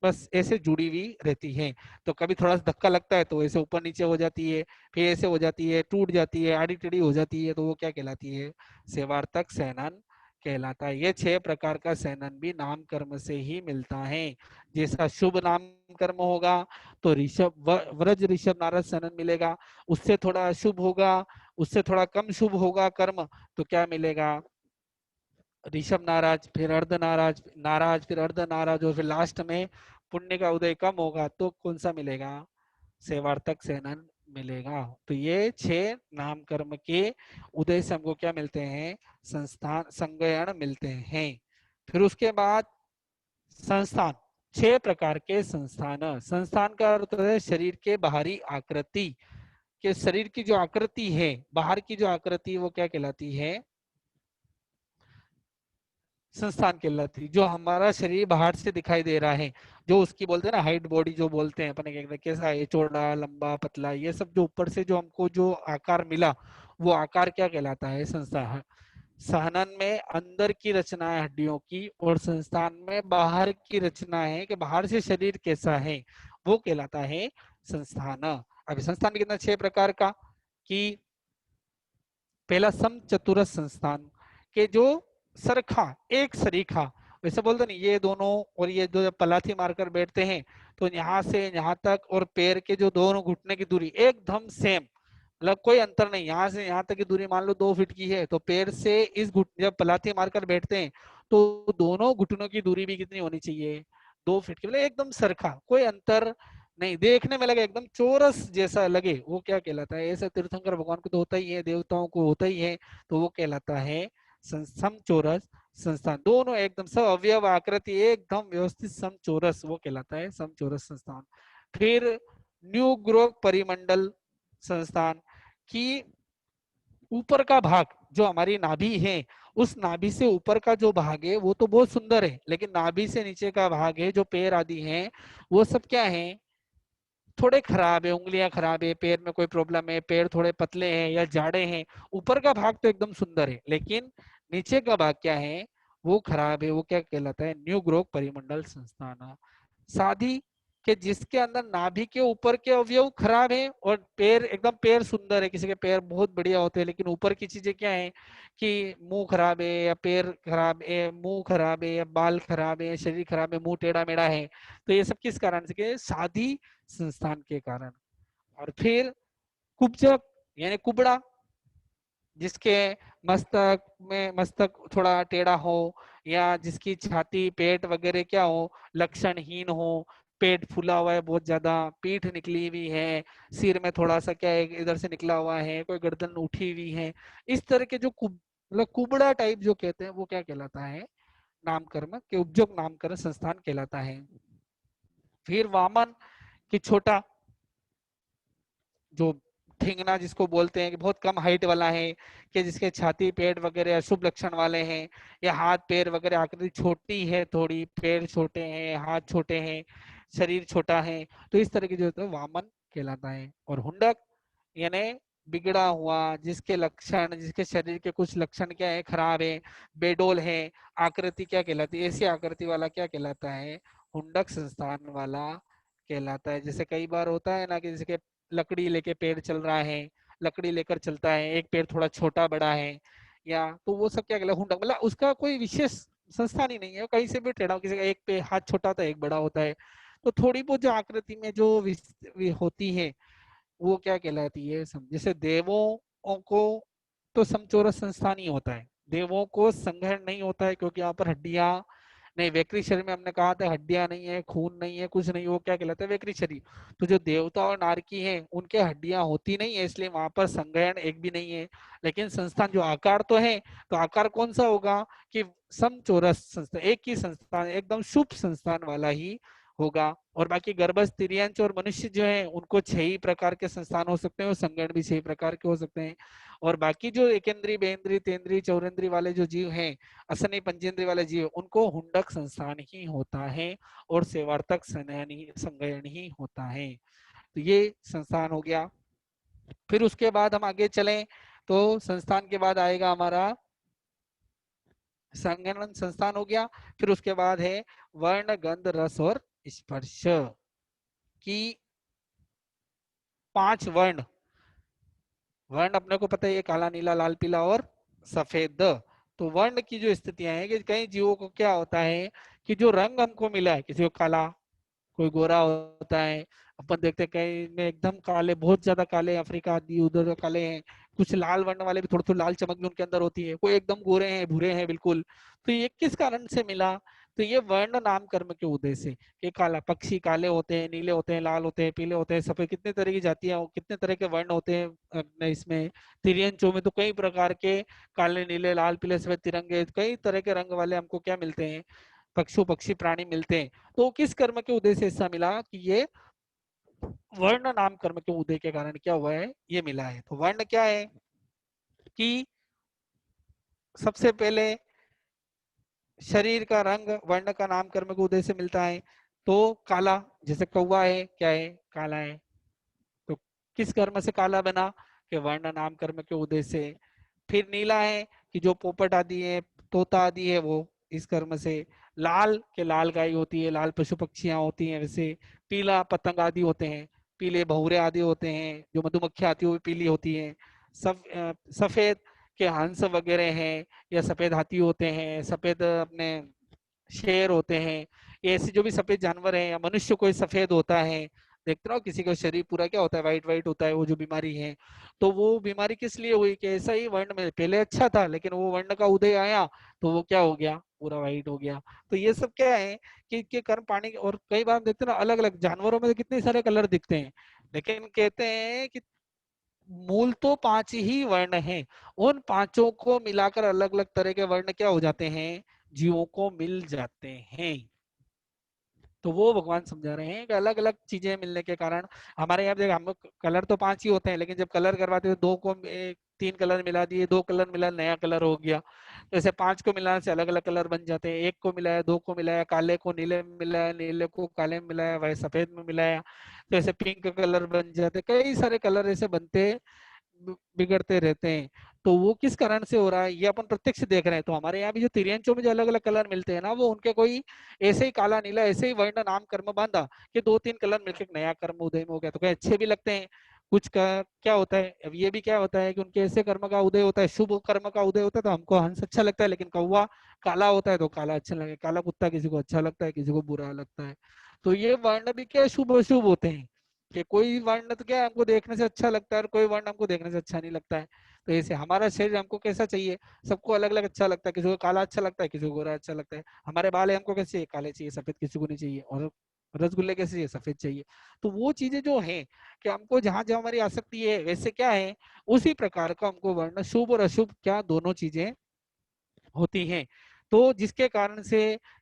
बस ऐसे जुड़ी हुई रहती है। तो कभी थोड़ा सा धक्का लगता है तो ऐसे ऊपर नीचे हो जाती है, फिर ऐसे हो जाती है, टूट जाती है, आड़ी टेढ़ी हो जाती है, तो वो क्या कहलाती है? सेवार्थक सेनन कहलाता है। ये 6 प्रकार का सेनन भी नाम कर्म से ही मिलता है। जैसा शुभ नाम कर्म होगा तो ऋषभ व्रज, ऋषभ, नारद, सनन मिलेगा। उससे थोड़ा अशुभ होगा, उससे थोड़ा कम शुभ होगा कर्म, तो क्या मिलेगा? ऋषभ नाराज, फिर अर्ध नाराज, नाराज, फिर अर्ध नाराज, और फिर लास्ट में पुण्य का उदय कम होगा तो कौन सा मिलेगा, सेवार्थक सेनन मिलेगा। तो ये 6 नाम कर्म के उदय से हमको क्या मिलते हैं, संस्थान संज्ञान मिलते हैं। फिर उसके बाद संस्थान, 6 प्रकार के संस्थान। संस्थान का अर्थ है शरीर के बाहरी आकृति, कि शरीर की जो आकृति है, बाहर की जो आकृति वो क्या कहलाती है, संस्थान कहलाती है। जो हमारा शरीर बाहर से दिखाई दे रहा है, जो उसकी बोलते हैं ना हाइट बॉडी जो बोलते हैं अपने, कैसा है, चौड़ा लंबा पतला, ये सब जो ऊपर से जो हमको जो आकार मिला, वो आकार क्या कहलाता है, संस्थान। सहनन में अंदर की रचना है हड्डियों की, और संस्थान में बाहर की रचना है कि बाहर से शरीर कैसा है, वो कहलाता है संस्थान। अभी संस्थान भी कितना, 6 प्रकार का, कि पहला सम चतुरस संस्थान, के जो सरखा एक सरीखा, वैसे बोलते नहीं ये दोनों, और ये जो पलाथी मारकर बैठते हैं तो यहाँ से यहाँ तक, और पैर के जो दोनों घुटने की दूरी एकदम सेम, मतलब कोई अंतर नहीं, यहाँ से यहाँ तक की दूरी मान लो 2 फीट की है, तो पैर से इस घुट जब पलाथी मारकर बैठते हैं तो दोनों घुटनों की दूरी भी कितनी होनी चाहिए, 2 फीट की, मतलब एकदम सरखा, कोई अंतर नहीं, देखने में लगे एकदम चोरस जैसा लगे, वो क्या कहलाता है, ऐसा तीर्थंकर भगवान को तो होता ही है, देवताओं को होता ही है, तो वो कहलाता है समचोरस संस्थान। दोनों एकदम सब अवयव आकृति एकदम व्यवस्थित समचोरस, वो कहलाता है समचोरस संस्थान। फिर न्यू ग्रोह परिमंडल संस्थान, की ऊपर का भाग जो हमारी नाभि है, उस नाभि से ऊपर का जो भाग है वो तो बहुत सुंदर है, लेकिन नाभि से नीचे का भाग है जो पैर आदि है, वो सब क्या है, थोड़े खराब है, उंगलियां खराब है, पैर में कोई प्रॉब्लम है, पैर थोड़े पतले हैं या जाड़े हैं। ऊपर का भाग तो एकदम सुंदर है, लेकिन नीचे का भाग क्या है, वो खराब है, वो क्या कहलाता है, न्यू ग्रोह परिमंडल संस्थान। शादी के जिसके अंदर नाभि के ऊपर के अवयव खराब है और पैर एकदम, पैर सुंदर है, किसी के पैर बहुत बढ़िया होते हैं, लेकिन ऊपर की चीजें क्या है, कि मुंह खराब है या पैर खराब है, मुंह खराब है या बाल खराब है, शरीर खराब है, मुंह टेढ़ा मेढ़ा है, तो ये सब किस कारण से, कि शादी संस्थान के कारण। और फिर कुब्जक यानी कुबड़ा, जिसके मस्तक थोड़ा टेढ़ा हो, या जिसकी छाती पेट वगैरह क्या हो, लक्षणहीन हो, पेट फूला हुआ है बहुत ज्यादा, पीठ निकली हुई है, सिर में थोड़ा सा क्या है इधर से निकला हुआ है, कोई गर्दन उठी हुई है, इस तरह के जो मतलब कुबड़ा टाइप जो कहते हैं, वो क्या कहलाता है, नामकर्म के उपजोग नामकरण संस्थान कहलाता है। फिर वामन की छोटा, जो ठिंगना जिसको बोलते हैं, कि बहुत कम हाइट वाला है, कि जिसके छाती पेट वगैरह अशुभ लक्षण वाले हैं, या हाथ पैर वगैरह आकृति छोटी है, थोड़ी पैर छोटे हैं, हाथ छोटे हैं, शरीर छोटा है, तो इस तरह की जो है वामन कहलाता है। और हुंडक यानी बिगड़ा हुआ, जिसके लक्षण, जिसके शरीर के कुछ लक्षण क्या है, खराब है, बेडोल है, आकृति क्या कहलाती है, ऐसी आकृति वाला क्या कहलाता है, हुंडक संस्थान वाला कहलाता है। जैसे कई बार होता है ना, कि जैसे लकड़ी लेके पेड़ चल रहा है, लकड़ी लेकर चलता है, एक पेड़ थोड़ा छोटा बड़ा है, या तो वो सब क्या कहलाता है, हुंडक, मतलब उसका कोई विशेष संस्थान ही नहीं है, कहीं से भी टेढ़ा, किसी का एक पे हाथ छोटा होता है, एक बड़ा होता है, तो थोड़ी बहुत जो आकृति में जो होती है, वो क्या कहलाती है जैसे देवों को तो समचोरस संस्थान ही होता है, देवों को संग्रहण नहीं होता है, क्योंकि यहाँ पर हड्डियां नहीं, वैकृत शरीर में हमने कहा था हड्डियां नहीं है, खून नहीं है, कुछ नहीं, वो क्या कहलाता है, वैकृत शरीर। तो जो देवता और नारकी है उनके हड्डियां होती नहीं है, इसलिए वहां पर संग्रहण एक भी नहीं है। लेकिन संस्थान जो आकार तो है, तो आकार कौन सा होगा, कि समचोरस संस्थान, एक ही संस्थान, एकदम शुभ संस्थान वाला ही होगा। और बाकी गर्भस्थ तिर्यंच और मनुष्य जो है उनको 6 प्रकार के संस्थान हो सकते हैं, और संगण भी 6 प्रकार के हो सकते हैं। और बाकी जो एकेंद्रीय बेंद्रीय तेंद्रीय चौरेंद्रीय वाले जो जीव हैं, असनी पंचेंद्रीय वाले जीव, उनको हुंडक संस्थान ही होता है, और सेवार्थक संगयन ही होता है। तो ये संस्थान हो गया। फिर उसके बाद हम आगे चलें तो संस्थान के बाद आएगा हमारा संगणन संस्थान हो गया। फिर उसके बाद है वर्ण गंध रस और स्पर्श की 5 वर्ण। वर्ण अपने को पता है, ये काला नीला लाल पीला और सफेद। तो वर्ण की जो स्थितियां हैं, कि कई जीवों को क्या होता है, कि जो रंग हमको मिला है, किसी को काला, कोई गोरा होता है, अपन देखते हैं कई में एकदम काले, बहुत ज्यादा काले, अफ्रीका आदि उधर काले हैं, कुछ लाल वर्ण वाले भी थोड़ी थोड़ी लाल चमक भी उनके अंदर होती है, कोई एकदम गोरे हैं, भूरे हैं बिल्कुल। तो ये किस कारण से मिला, तो ये वर्ण नाम कर्म के उदय से, कि काला पक्षी काले होते हैं, नीले होते हैं, लाल होते हैं, पीले होते हैं, सफेद, कितने तरह की जातियां, कितने तरह के वर्ण होते हैं अपने इसमें तिर्यंचों में। तो कई प्रकार के काले नीले लाल पीले सफेद तिरंगे, कई तरह के रंग वाले हमको क्या मिलते हैं, पशु पक्षी प्राणी मिलते हैं। तो किस कर्म के उदय से ऐसा मिला कि ये वर्ण नाम कर्म के उदय के कारण क्या हुआ है, ये मिला है। तो वर्ण क्या है कि सबसे पहले शरीर का रंग वर्ण का नाम कर्म के उदय से मिलता है। तो काला, जैसे कौवा है, क्या है, काला है। तो किस कर्म से काला बना, कि वर्ण नाम कर्म के उदय से। फिर नीला है कि जो पोपट आदि है, तोता आदि है, वो इस कर्म से। लाल के लाल गाय होती है, लाल पशु पक्षियां होती हैं वैसे। पीला पतंग आदि होते हैं, पीले भौरे आदि होते हैं, जो मधुमक्खी आती है वो पीली होती है। सफेद के हंस वगैरह हैं, या सफेद हाथी होते हैं, सफेद अपने शेर होते हैं। ये ऐसे जो भी सफेद जानवर हैं, या मनुष्य कोई सफेद होता है, देखते हो किसी का शरीर पूरा क्या होता है, व्हाइट व्हाइट होता है, वो जो बीमारी है। तो वो बीमारी किस लिए हुई, कि ऐसा ही वर्ण में पहले अच्छा था, लेकिन वो वर्ण का उदय आया तो वो क्या हो गया, पूरा व्हाइट हो गया। तो ये सब क्या है कि कर्म पानी। और कई बार देखते हैं ना, अलग अलग जानवरों में तो कितने सारे कलर दिखते हैं, लेकिन कहते हैं कि मूल तो पांच ही वर्ण हैं। उन पांचों को मिलाकर अलग अलग तरह के वर्ण क्या हो जाते हैं, जीवों को मिल जाते हैं। तो वो भगवान समझा रहे हैं कि अलग अलग चीजें मिलने के कारण हमारे यहाँ देख, हम कलर तो पांच ही होते हैं, लेकिन जब कलर करवाते हैं दो को तीन कलर मिला दिए, दो कलर मिला नया कलर हो गया। तो ऐसे पांच को मिलाने से अलग अलग कलर बन जाते हैं। एक को मिलाया, दो को मिलाया, काले को नीले में मिलाया, नीले को काले में मिलाया, वह सफेद में मिलाया, तो ऐसे पिंक कलर बन जाते, कई सारे कलर ऐसे बनते बिगड़ते रहते हैं। तो वो किस कारण से हो रहा है, ये अपन प्रत्यक्ष देख रहे हैं। तो हमारे यहाँ भी जो तिरंचों में जो अलग अलग कलर मिलते हैं ना, वो उनके कोई ऐसे ही काला नीला ऐसे ही वर्ण नाम कर्म बांधा कि दो तीन कलर मिलकर नया कर्म उदय में हो गया, तो कई अच्छे भी लगते हैं। कुछ का क्या होता है, अब ये भी क्या होता है कि उनके ऐसे कर्म का उदय होता है, शुभ कर्म का उदय होता है, तो हमको हंस अच्छा लगता है, लेकिन कौवा काला होता है तो काला अच्छा लगे, काला कुत्ता किसी को अच्छा लगता है, किसी को बुरा लगता है। तो ये वर्ण भी क्या शुभ अशुभ होते हैं, कि कोई वर्ण तो क्या है, हमको देखने से अच्छा लगता है, और कोई वर्ण हमको देखने से अच्छा नहीं लगता है। तो ऐसे हमारा शरीर हमको कैसा चाहिए, सबको अलग अलग अच्छा लगता है, किसी को काला अच्छा लगता है, किसी को गोरा अच्छा लगता है। हमारे बाल है, हमको कैसे चाहिए, काले चाहिए, सफेद किसी को नहीं चाहिए। और रसगुल्ले कैसे चाहिए, सफेद चाहिए। तो वो चीजें जो है कि हमको जहां जहां हमारी आसक्ति है, वैसे क्या है, उसी प्रकार का हमको वर्ण शुभ और अशुभ क्या दोनों चीजें होती हैं। तो जिसके कारण से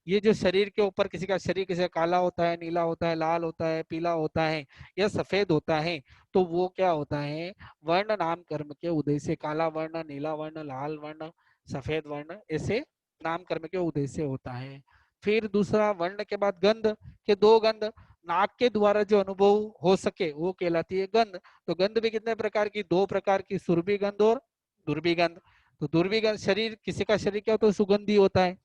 ये जो शरीर के ऊपर, किसी का शरीर किसी का काला होता है, नीला होता है, लाल होता है, पीला होता है, या सफेद होता है, तो वो क्या होता है, वर्ण नाम कर्म के उदय से। काला वर्ण, नीला वर्ण, लाल वर्ण, सफेद वर्ण, ऐसे नाम कर्म के उदय से होता है। फिर दूसरा वर्ण के बाद गंध, के दो गंध नाक के द्वारा जो अनुभव हो सके वो कहलाती है गंध। तो गंध भी कितने प्रकार की, दो प्रकार की, सुरभि गंध और दुर्भी गंध। तो दुर्विगंध शरीर, किसी का शरीर क्या होता है, सुगंधी होता है।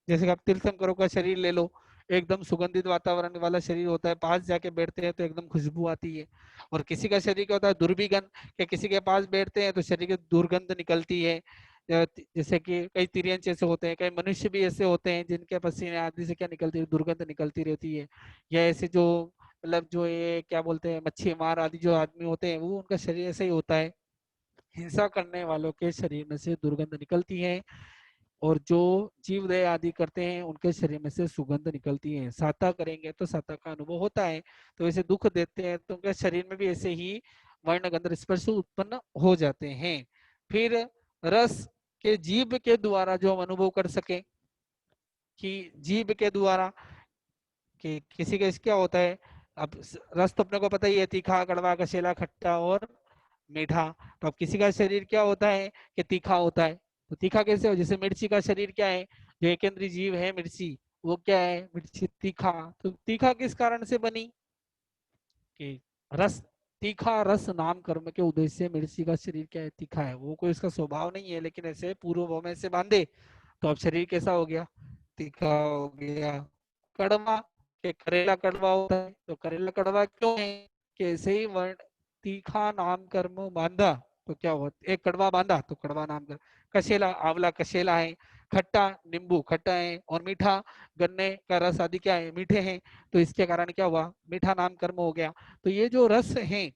जैसे कि आप तीर्थंकरों का शरीर ले लो, एकदम सुगंधित वातावरण वाला शरीर होता है, पास जाके बैठते हैं तो एकदम खुशबू आती है। और किसी का शरीर क्या होता है, दुर्विगंध, कि किसी के पास बैठते हैं तो शरीर की दुर्गंध निकलती है। जैसे कि कई तिर्यंच ऐसे होते हैं, कई मनुष्य भी ऐसे होते हैं जिनके पसीने आदि से क्या निकलती है, दुर्गंध निकलती रहती है। या ऐसे जो मतलब जो ये क्या बोलते हैं, मच्छी मार आदि जो आदमी होते हैं, वो उनका शरीर ऐसे ही होता है। हिंसा करने वालों के शरीर में से दुर्गंध निकलती है, और जो जीवदया आदि करते हैं उनके शरीर में से सुगंध निकलती है। साता करेंगे तो साता का अनुभव होता है। तो ऐसे दुख देते हैं तो उनके शरीर में भी ऐसे ही वर्ण गंध स्पर्श उत्पन्न हो जाते हैं। फिर रस, के जीभ के द्वारा जो हम अनुभव कर सके, कि जीभ के द्वारा, कि किसी का क्या होता है, अब रस तो अपने को पता ही है, तीखा कड़वा कसेला खट्टा और मीठा। तो अब किसी का शरीर क्या होता है कि तीखा होता है। तो तीखा कैसे हो, जैसे मिर्ची का शरीर क्या है, जो एकेंद्रीय जीव है मिर्ची, वो क्या है, मिर्ची तीखा। तो तीखा किस कारण से बनी, कि रस, तीखा रस नाम कर्म के उद्देश्य से मिर्ची का शरीर क्या है, तीखा है। वो कोई उसका स्वभाव नहीं है, लेकिन ऐसे पूर्व भाव में से बांधे तो अब शरीर कैसा हो गया, तीखा हो गया। कड़वा, के करेला कड़वा होता है, तो करेला कड़वा क्यों है, कि ऐसे ही वर्ण तीखा नाम कर्म बांधा तो क्या हुआ, एक कड़वा बांधा तो कड़वा नाम कर्म। कसेला, आंवला कसेला है। खट्टा, नींबू खट्टा है। और मीठा, गन्ने का रस आदि क्या है, मीठे हैं। तो इसके कारण क्या हुआ, मीठा नाम कर्म हो गया। तो ये जो रस है,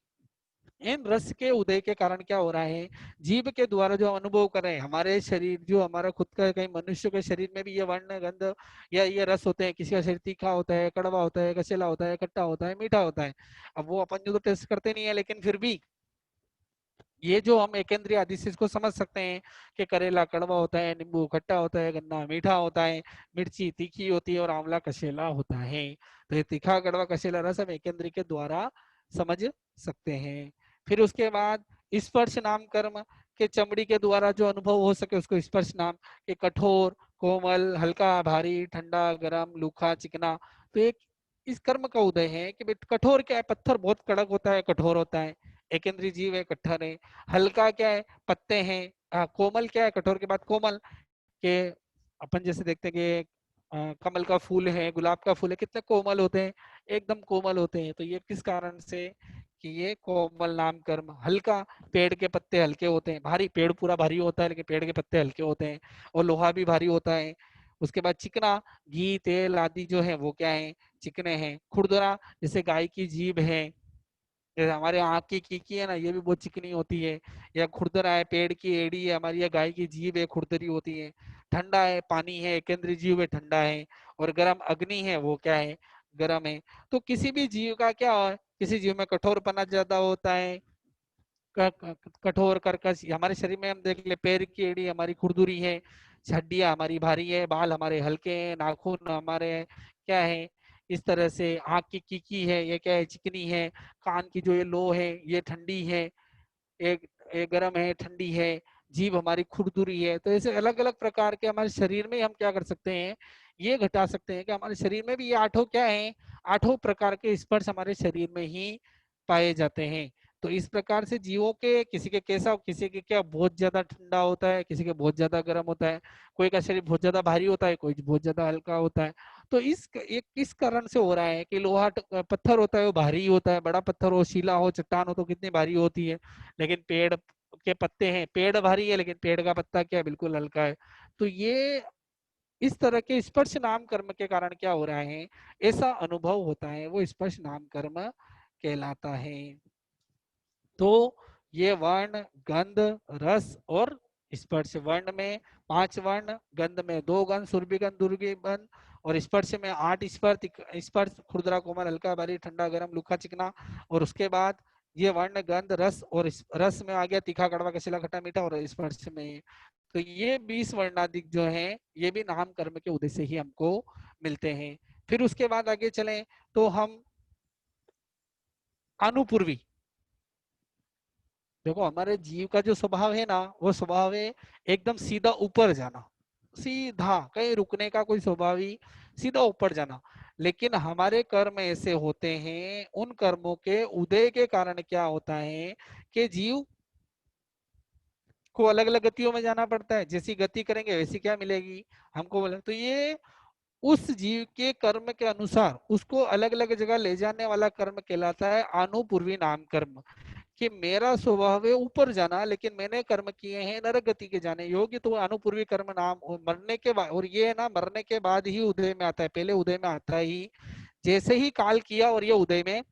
इन रस के उदय के कारण क्या हो रहा है, जीव के द्वारा जो अनुभव कर रहे हैं, हमारे शरीर जो हमारा खुद का, कहीं मनुष्य के शरीर में भी ये वर्ण गंध या ये रस होते हैं। किसी का शरीर तीखा होता है, कड़वा होता है, कसेला होता है, खट्टा होता है, मीठा होता है। अब वो अपन जो तो टेस्ट करते नहीं है, लेकिन फिर भी ये जो हम एक इंद्रिय आदि से इसको समझ सकते हैं कि करेला कड़वा होता है, नींबू खट्टा होता है, गन्ना मीठा होता है, मिर्ची तीखी होती है और आंवला कसेला होता है। तो ये तीखा कड़वा कसेला रस हम एक इंद्रिय के द्वारा समझ सकते हैं। फिर उसके बाद स्पर्श नाम कर्म के चमड़ी के द्वारा जो अनुभव हो सके उसको स्पर्श नाम के, कठोर कोमल हल्का भारी ठंडा गरम लूखा चिकना। तो एक इस कर्म का उदय है कि कठोर क्या है, पत्थर बहुत कड़क होता है, कठोर होता है, एक इंद्रिय जीव है, कठोर है। हल्का क्या है, पत्ते हैं। कोमल क्या है, कठोर के बाद कोमल के, अपन जैसे देखते हैं कि कमल का फूल है, गुलाब का फूल है, कितने कोमल होते हैं, एकदम कोमल होते हैं। तो ये किस कारण से कि ये कोमल नाम कर्म। हल्का, पेड़ के पत्ते हल्के होते हैं, भारी पेड़ पूरा भारी होता है लेकिन पेड़ के पत्ते हल्के होते हैं, और लोहा भी भारी होता है। उसके बाद चिकना, घी तेल आदि जो है वो क्या है, चिकने हैं। खुरदुरा, जैसे गाय की जीभ है, जैसे हमारे आँख की कीकी है ना, ये भी बहुत चिकनी होती है। या खुरदरा है, पेड़ की एड़ी है हमारी, या गाय की जीभ है, खुरदरी होती है। ठंडा है, पानी है, केंद्रीय जीव है, ठंडा है। और गर्म, अग्नि है, वो क्या है, गर्म है। तो किसी भी जीव का क्या है, किसी जीव में कठोरपना ज्यादा होता है, कठोर कर्कश। हमारे शरीर में हम देख ले, पैर की एड़ी हमारी खुरदुरी है, हड्डियां हमारी भारी है, बाल हमारे हल्के हैं, नाखून हमारे क्या है इस तरह से। आँख की कीकी है, ये क्या है, चिकनी है। कान की जो ये लो है, ये ठंडी है, एक एक गर्म है, ठंडी है। जीभ हमारी खुरदुरी है। तो ऐसे अलग अलग प्रकार के हमारे शरीर में हम क्या कर सकते हैं, ये घटा सकते हैं कि हमारे शरीर में भी ये आठों क्या है, आठों प्रकार के स्पर्श हमारे शरीर में ही पाए जाते हैं। तो इस प्रकार से जीवों के, किसी के कैसा, किसी के क्या बहुत ज्यादा ठंडा होता है, किसी के बहुत ज्यादा गर्म होता है, कोई का शरीर बहुत ज्यादा भारी होता है, कोई बहुत ज्यादा हल्का होता है। तो किस कारण से हो रहा है कि लोहा पत्थर होता है वो भारी होता है, बड़ा पत्थर हो, शिला हो, चट्टान हो तो कितनी भारी होती है, लेकिन पेड़ के पत्ते हैं, पेड़ भारी है लेकिन पेड़ का पत्ता क्या है, बिल्कुल हल्का है। तो ये इस तरह के स्पर्श नाम कर्म के कारण क्या हो रहा है, ऐसा अनुभव होता है, वो स्पर्श नाम कर्म कहलाता है। तो ये वर्ण गंध रस और स्पर्श, वर्ण में 5 वर्ण, गंध में 2 गंध, सुरभि गंध दुर्गे गंध, और स्पर्श में 8 स्पर्श, स्पर्श खुरदरा कोमल हल्का भारी ठंडा गर्म लूखा चिकना। और उसके बाद ये वर्ण गंध रस, और रस में आ गया तीखा कड़वा कसीला खट्टा मीठा, और स्पर्श में। तो ये 20 वर्णाधिक जो है, ये भी नाम कर्म के उदय से ही हमको मिलते हैं। फिर उसके बाद आगे चलें तो हम अनुपूर्वी, देखो हमारे जीव का जो स्वभाव है ना, वो स्वभाव है एकदम सीधा ऊपर जाना, सीधा कहीं रुकने का कोई स्वभाव ही, सीधा ऊपर जाना। लेकिन हमारे कर्म ऐसे होते हैं, उन कर्मों के उदय के कारण क्या होता है कि जीव को अलग अलग गतियों में जाना पड़ता है। जैसी गति करेंगे वैसी क्या मिलेगी हमको बोले। तो ये उस जीव के कर्म के अनुसार उसको अलग अलग जगह ले जाने वाला कर्म कहलाता है अनुपूर्वी नाम कर्म। कि मेरा स्वभाव है ऊपर जाना, लेकिन मैंने कर्म किए हैं नरक गति के जाने योग्य, तो अनुपूर्वी कर्म नाम। और मरने के बाद, और ये है ना, मरने के बाद ही उदय में आता है, पहले उदय में आता ही, जैसे ही काल किया और ये उदय में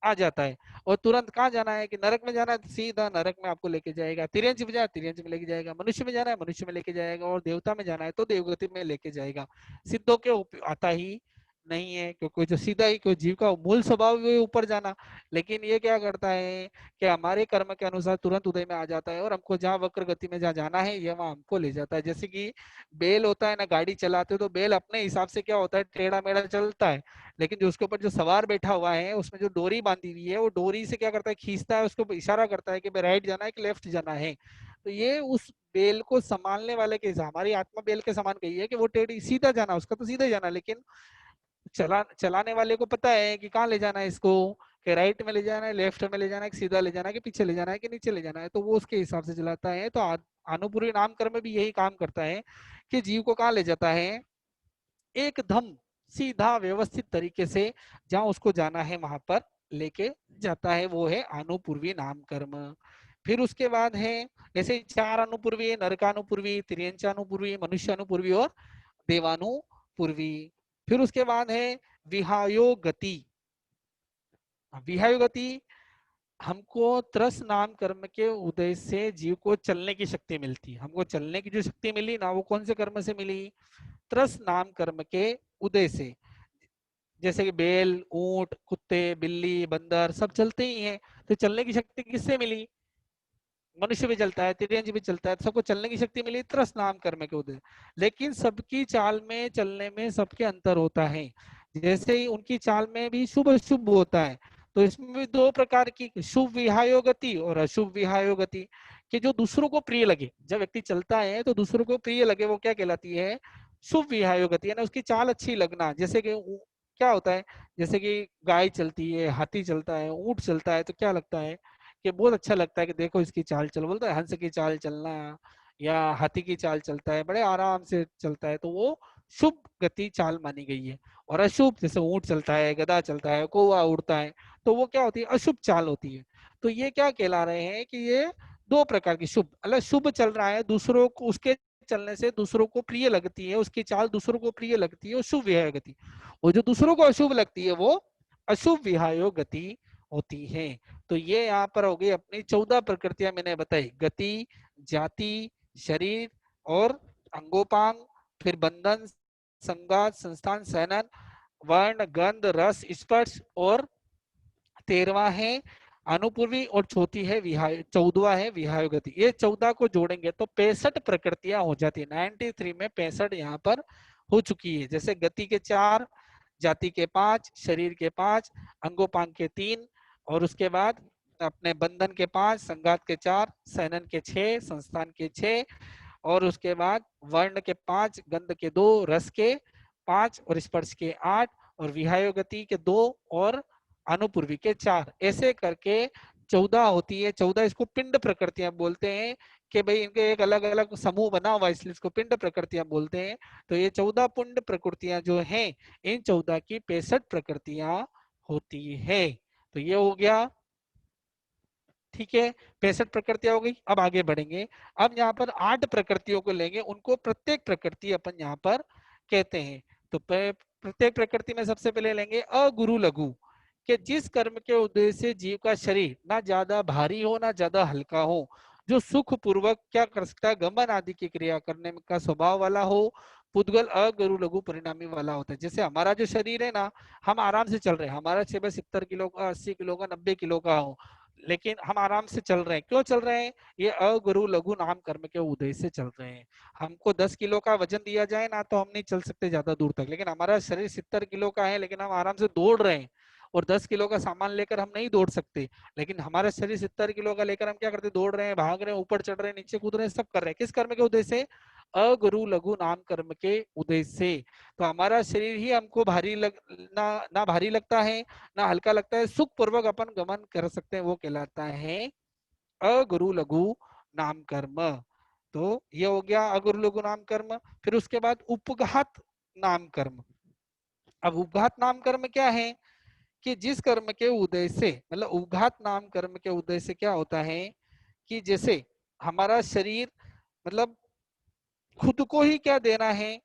आ जाता है। और तुरंत कहाँ जाना है कि नरक में जाना है, सीधा नरक में आपको लेके जाएगा। तिरंज में जाए तिरंज में लेके जाएगा, मनुष्य में जाना है मनुष्य में लेके जाएगा, और देवता में जाना है तो देवगति में लेके जाएगा। सिद्धों के आता ही नहीं है, क्योंकि जो सीधा ही कोई जीव का मूल स्वभाव है ऊपर जाना। लेकिन ये क्या करता है कि हमारे कर्म के अनुसार तुरंत उदय में आ जाता है, और हमको जहाँ वक्र गति में जहाँ जाना है ये वहां हमको ले जाता है। जैसे कि बेल होता है ना, गाड़ी चलाते हो तो बेल अपने हिसाब से क्या होता है, टेढ़ा मेढ़ा चलता है। लेकिन जो उसके ऊपर जो सवार बैठा हुआ है, उसमें जो डोरी बांधी हुई है, वो डोरी से क्या करता है, खींचता है, उसको इशारा करता है कि राइट जाना है कि लेफ्ट जाना है। तो ये उस बेल को संभालने वाले के, हमारी आत्मा बेल के समान कही है कि वो टेढ़ी सीधा जाना, उसका तो सीधा जाना, लेकिन चलाने वाले को पता है कि कहाँ ले जाना है इसको, कि राइट में ले जाना है, लेफ्ट में ले जाना है, कि सीधा ले जाना है, कि पीछे ले जाना है, कि नीचे ले जाना है। तो वो उसके हिसाब से चलाता है। तो अनुपूर्वी नाम कर्म भी यही काम करता है कि जीव को कहाँ ले जाता है, एकदम सीधा व्यवस्थित तरीके से जहां उसको जाना है वहां पर लेके जाता है, वो है अनुपूर्वी नाम कर्म। फिर उसके बाद है, जैसे 4 अनुपूर्वी है, नरकानुपूर्वी, तिर्यंचानुपूर्वी, मनुष्यानुपूर्वी और देवानुपूर्वी। फिर उसके बाद है विहायो गति। विहायो गति हमको त्रस नाम कर्म के उदय से जीव को चलने की शक्ति मिलती है। हमको चलने की जो शक्ति मिली ना, वो कौन से कर्म से मिली? त्रस नाम कर्म के उदय से। जैसे कि बैल, ऊंट, कुत्ते, बिल्ली, बंदर सब चलते ही हैं, तो चलने की शक्ति किससे मिली? मनुष्य भी चलता है, तिरंजी भी चलता है, सबको चलने की शक्ति मिली त्रस नाम कर्म के उदय। लेकिन सबकी चाल में चलने में सबके अंतर होता है। जैसे ही उनकी चाल में भी शुभ अशुभ होता है, तो इसमें भी दो प्रकार की, शुभ विहायो गति और अशुभ विहायो गति। कि जो दूसरों को प्रिय लगे, जब व्यक्ति चलता है तो दूसरों को प्रिय लगे, वो क्या कहलाती है? शुभ विहायो गति, है ना, उसकी चाल अच्छी लगना। जैसे कि क्या होता है, जैसे कि गाय चलती है, हाथी चलता है, ऊंट चलता है, तो क्या लगता है कि बहुत अच्छा लगता है कि देखो इसकी चाल चल, बोलता है हंस की चाल चलना, या हाथी की चाल चलता है, बड़े आराम से चलता है, तो वो शुभ गति चाल मानी गई है। और अशुभ, जैसे ऊंट चलता है, गधा चलता है, कौवा उड़ता है, तो वो क्या होती है? अशुभ चाल होती है। तो ये क्या कहला रहे हैं कि ये दो प्रकार की शुभ, मतलब शुभ चल रहा है, दूसरों को उसके चलने से दूसरों को प्रिय लगती है, उसकी चाल दूसरों को प्रिय लगती है, वो शुभ विहाय गति। और जो दूसरों को अशुभ लगती है वो अशुभ विहायो गति होती है। तो ये यहाँ पर हो गई अपनी 14 प्रकृतियां मैंने बताई, गति, जाति, शरीर और अंगोपांग, फिर बंधन, संघात, संस्थान, सहनन, वर्ण, गंध, रस, स्पर्श, और 13वां है अनुपूर्वी, और चौथी है विहाय, 14वां है विहाय गति। ये 14 को जोड़ेंगे तो 65 प्रकृतियां हो जाती है। 93 में 65 यहाँ पर हो चुकी है। जैसे गति के 4, जाति के 5, शरीर के 5, अंगोपांग के 3, और उसके बाद अपने बंधन के 5, संघात के 4, सहनन के 6, संस्थान के 6, और उसके बाद वर्ण के 5, गंध के 2, रस के 5 और स्पर्श के 8, और विहाय गति के 2 और अनुपूर्वी के 4, ऐसे करके 14 होती है। 14 इसको पिंड प्रकृतियां बोलते हैं, कि भाई इनके एक अलग अलग समूह बना हुआ, इसलिए इसको पिंड प्रकृतियां बोलते हैं। तो ये 14 पिंड प्रकृतियां जो हैं, इन 14 की 65 प्रकृतियां होती है। तो ये हो गया, ठीक है, 65 प्रकृतियां हो गई। अब आगे बढ़ेंगे। अब यहाँ पर 8 प्रकृतियों को लेंगे, उनको प्रत्येक प्रकृति अपन यहाँ पर कहते हैं। तो प्रत्येक प्रकृति में सबसे पहले लेंगे अगुरु लघु, कि जिस कर्म के उद्देश्य से जीव का शरीर ना ज्यादा भारी हो ना ज्यादा हल्का हो, जो सुख पूर्वक क्या कर सकता है, गमन आदि की क्रिया करने का स्वभाव वाला हो, पुद्गल अगुरु लघु परिणामी वाला होता है। जैसे हमारा जो शरीर है ना, हम आराम से चल रहे हैं, हमारा शरीर 70 किलो का, 80 किलो का, 90 किलो का हो, लेकिन हम आराम से चल रहे हैं। क्यों चल रहे हैं? ये अगुरु लघु नाम कर्म के उद्देश्य से चल रहे हैं। हमको 10 किलो का वजन दिया जाए ना, तो हम नहीं चल सकते ज्यादा दूर तक, लेकिन हमारा शरीर 70 किलो का है, लेकिन हम आराम से दौड़ रहे हैं। और 10 किलो का सामान लेकर हम नहीं दौड़ सकते, लेकिन हमारा शरीर 70 किलो का लेकर हम क्या करते? दौड़ रहे हैं, भाग रहे हैं, ऊपर चढ़ रहे हैं, नीचे कूद रहे हैं, सब कर रहे हैं। किस कर्म के उद्देश्य से? अगुरु लघु नाम कर्म के उद्देश्य से। तो हमारा शरीर ही हमको भारी ना भारी लगता है ना हल्का लगता है, सुख पूर्वक अपन गमन कर सकते हैं, वो कहलाता है अगुरु लघु नाम कर्म। तो ये हो गया अगुरु लघु नाम कर्म। फिर उसके बाद उपघात नाम कर्म। अब उपघात नाम कर्म क्या है? कि जिस कर्म के उद्देश्य से, मतलब उपघात नाम कर्म के उद्देश्य से क्या होता है, कि जैसे हमारा शरीर, मतलब खुद को ही क्या देना है,